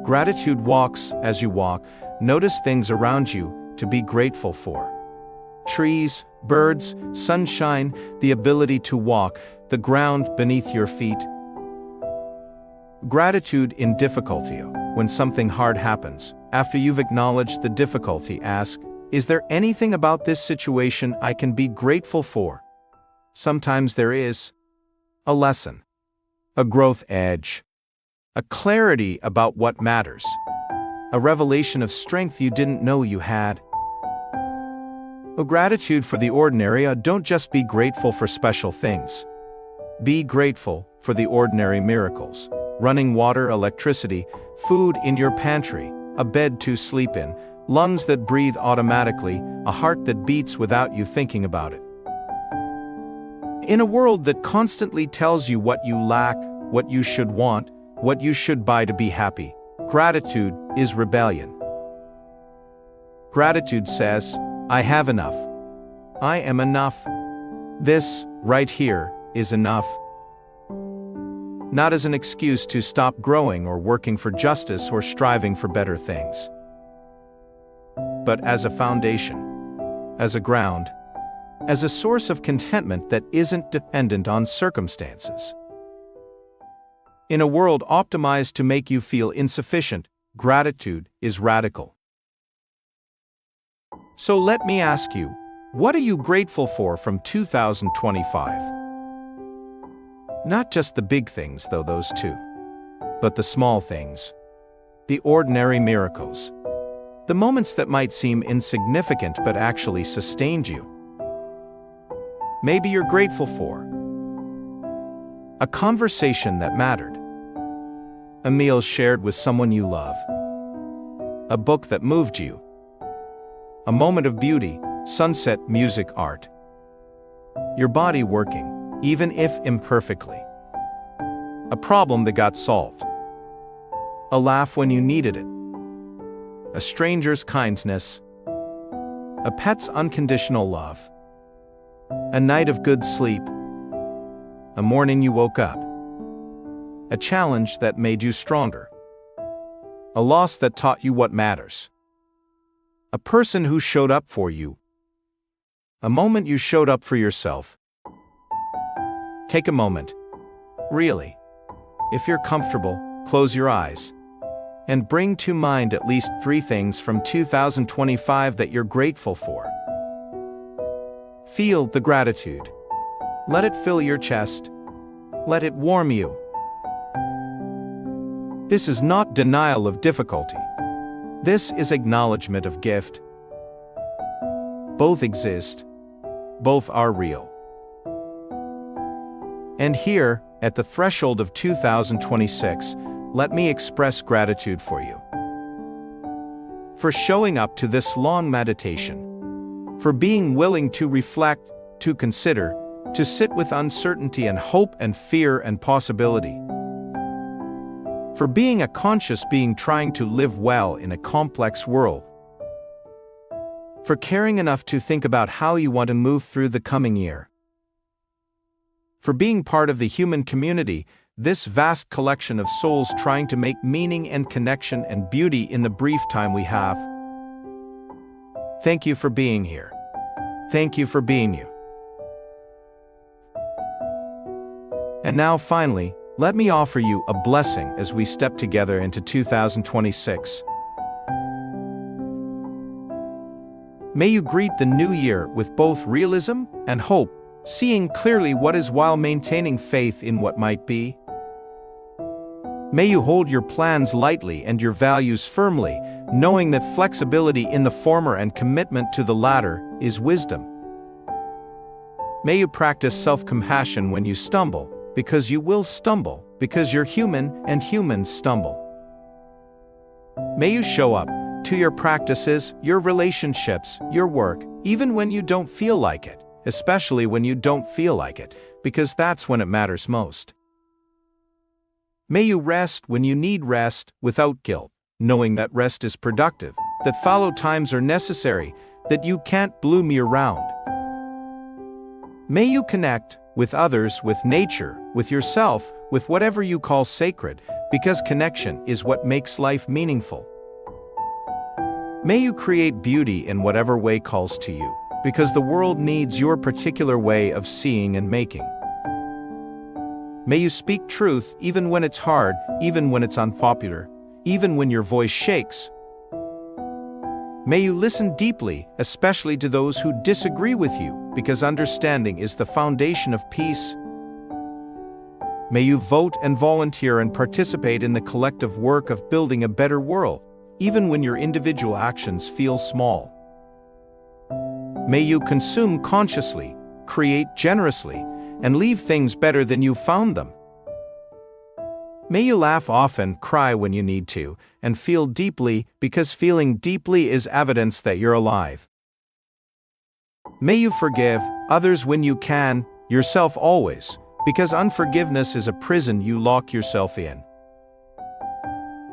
Gratitude walks. As you walk, notice things around you to be grateful for. Trees, birds, sunshine, the ability to walk, the ground beneath your feet. Gratitude in difficulty. When something hard happens, after you've acknowledged the difficulty, ask, is there anything about this situation I can be grateful for? Sometimes there is. A lesson. A growth edge. A clarity about what matters. A revelation of strength you didn't know you had. A gratitude for the ordinary. Don't just be grateful for special things. Be grateful for the ordinary miracles. Running water, electricity, food in your pantry, a bed to sleep in, lungs that breathe automatically, a heart that beats without you thinking about it. In a world that constantly tells you what you lack, what you should want, what you should buy to be happy, gratitude is rebellion. Gratitude says, I have enough. I am enough. This, right here, is enough. Not as an excuse to stop growing or working for justice or striving for better things, but as a foundation, as a ground, as a source of contentment that isn't dependent on circumstances. In a world optimized to make you feel insufficient, gratitude is radical. So let me ask you, what are you grateful for from 2025? Not just the big things, though those too, but the small things, the ordinary miracles, the moments that might seem insignificant but actually sustained you. Maybe you're grateful for a conversation that mattered, a meal shared with someone you love, a book that moved you, a moment of beauty, sunset, music, art, your body working, even if imperfectly, a problem that got solved, a laugh when you needed it, a stranger's kindness, a pet's unconditional love, a night of good sleep, a morning you woke up, a challenge that made you stronger, a loss that taught you what matters, a person who showed up for you, a moment you showed up for yourself. Take a moment, really. If you're comfortable, close your eyes, and bring to mind at least 3 things from 2025 that you're grateful for. Feel the gratitude. Let it fill your chest. Let it warm you. This is not denial of difficulty. This is acknowledgement of gift. Both exist. Both are real. And here, at the threshold of 2026, let me express gratitude for you. For showing up to this long meditation. For being willing to reflect, to consider, to sit with uncertainty and hope and fear and possibility. For being a conscious being trying to live well in a complex world. For caring enough to think about how you want to move through the coming year. For being part of the human community, this vast collection of souls trying to make meaning and connection and beauty in the brief time we have. Thank you for being here. Thank you for being you. And now finally, let me offer you a blessing as we step together into 2026. May you greet the new year with both realism and hope, seeing clearly what is while maintaining faith in what might be. May you hold your plans lightly and your values firmly, knowing that flexibility in the former and commitment to the latter is wisdom. May you practice self-compassion when you stumble, because you will stumble, because you're human and humans stumble. May you show up to your practices, your relationships, your work, even when you don't feel like it, especially when you don't feel like it, because that's when it matters most. May you rest when you need rest without guilt, knowing that rest is productive, that fallow times are necessary, that you can't bloom year-round. May you connect with others, with nature, with yourself, with whatever you call sacred, because connection is what makes life meaningful. May you create beauty in whatever way calls to you, because the world needs your particular way of seeing and making. May you speak truth even when it's hard, even when it's unpopular, even when your voice shakes. May you listen deeply, especially to those who disagree with you, because understanding is the foundation of peace. May you vote and volunteer and participate in the collective work of building a better world, even when your individual actions feel small. May you consume consciously, create generously, and leave things better than you found them. May you laugh often, cry when you need to, and feel deeply, because feeling deeply is evidence that you're alive. May you forgive others when you can, yourself always, because unforgiveness is a prison you lock yourself in.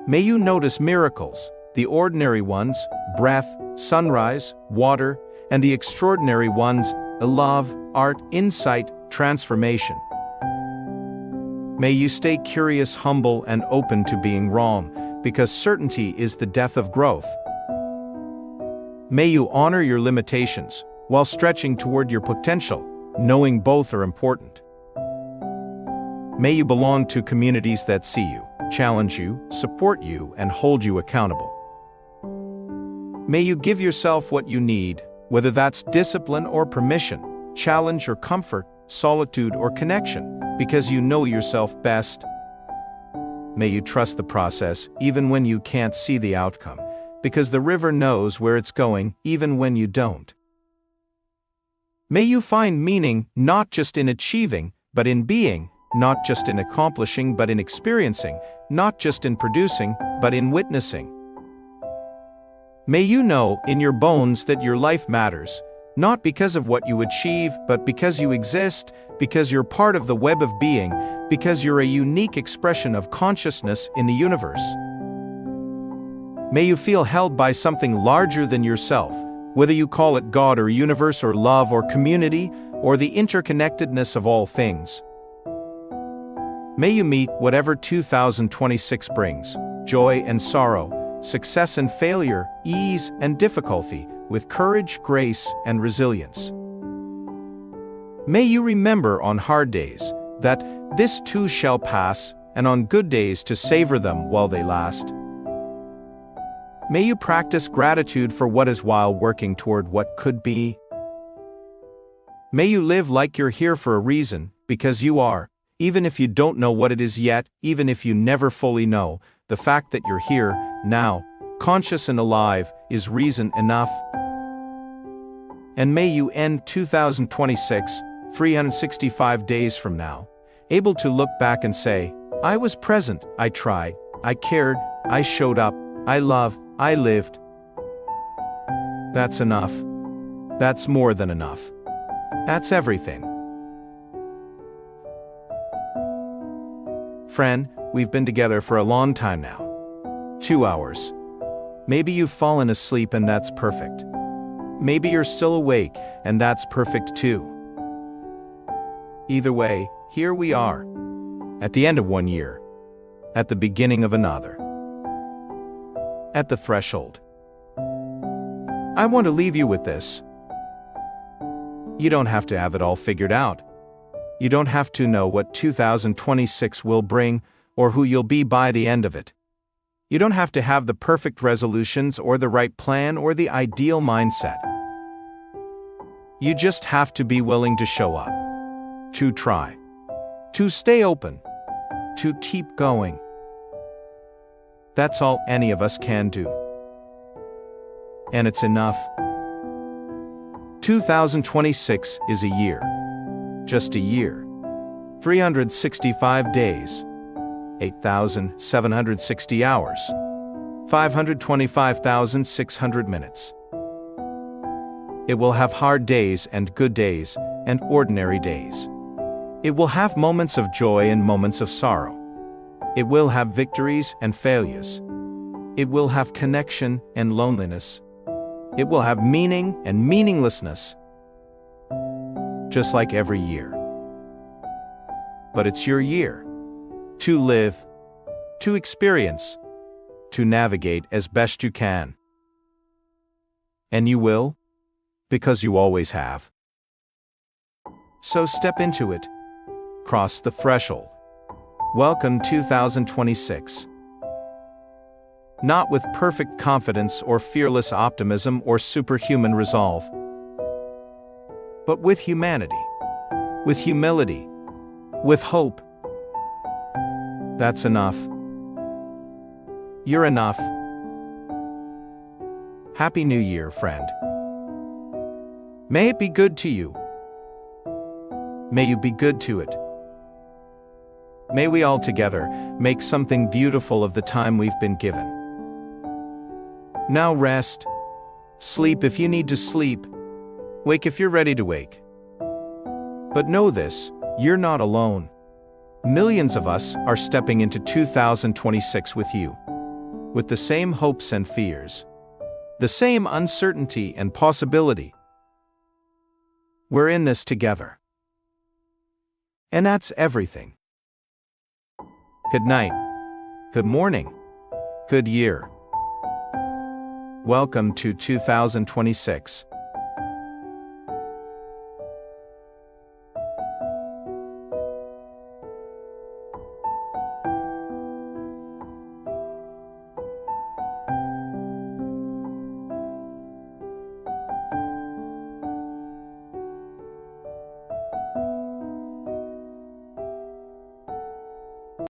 May you notice miracles, the ordinary ones, breath, sunrise, water, and the extraordinary ones, love, art, insight, transformation. May you stay curious, humble, and open to being wrong, because certainty is the death of growth. May you honor your limitations, while stretching toward your potential, knowing both are important. May you belong to communities that see you, challenge you, support you, and hold you accountable. May you give yourself what you need, whether that's discipline or permission, challenge or comfort, solitude or connection, because you know yourself best. May you trust the process even when you can't see the outcome, because the river knows where it's going even when you don't. May you find meaning not just in achieving, but in being, not just in accomplishing, but in experiencing, not just in producing, but in witnessing. May you know in your bones that your life matters, not because of what you achieve, but because you exist, because you're part of the web of being, because you're a unique expression of consciousness in the universe. May you feel held by something larger than yourself, whether you call it God or universe or love or community, or the interconnectedness of all things. May you meet whatever 2026 brings, joy and sorrow, success and failure, ease and difficulty, with courage, grace, and resilience. May you remember on hard days that this too shall pass, and on good days to savor them while they last. May you practice gratitude for what is while working toward what could be. May you live like you're here for a reason, because you are, even if you don't know what it is yet, even if you never fully know, the fact that you're here, now, conscious and alive, is reason enough. And may you end 2026, 365 days from now, able to look back and say, I was present, I tried, I cared, I showed up, I loved, I lived. That's enough. That's more than enough. That's everything. Friend, we've been together for a long time now. 2 hours. Maybe you've fallen asleep and that's perfect. Maybe you're still awake and that's perfect too. Either way, here we are. At the end of 1 year. At the beginning of another. At the threshold. I want to leave you with this. You don't have to have it all figured out. You don't have to know what 2026 will bring or who you'll be by the end of it. You don't have to have the perfect resolutions or the right plan or the ideal mindset. You just have to be willing to show up, to try, to stay open, to keep going. That's all any of us can do. And it's enough. 2026 is a year. Just a year. 365 days. 8,760 hours. 525,600 minutes. It will have hard days and good days and ordinary days. It will have moments of joy and moments of sorrow. It will have victories and failures. It will have connection and loneliness. It will have meaning and meaninglessness. Just like every year. But it's your year. To live, to experience, to navigate as best you can. And you will, because you always have. So step into it. Cross the threshold. Welcome 2026. Not with perfect confidence or fearless optimism or superhuman resolve, but with humanity, with humility, with hope. That's enough. You're enough. Happy New Year, friend. May it be good to you. May you be good to it. May we all together make something beautiful of the time we've been given. Now rest. Sleep if you need to sleep. Wake if you're ready to wake. But know this, you're not alone. Millions of us are stepping into 2026 with you. With the same hopes and fears. The same uncertainty and possibility. We're in this together. And that's everything. Good night. Good morning. Good year. Welcome to 2026.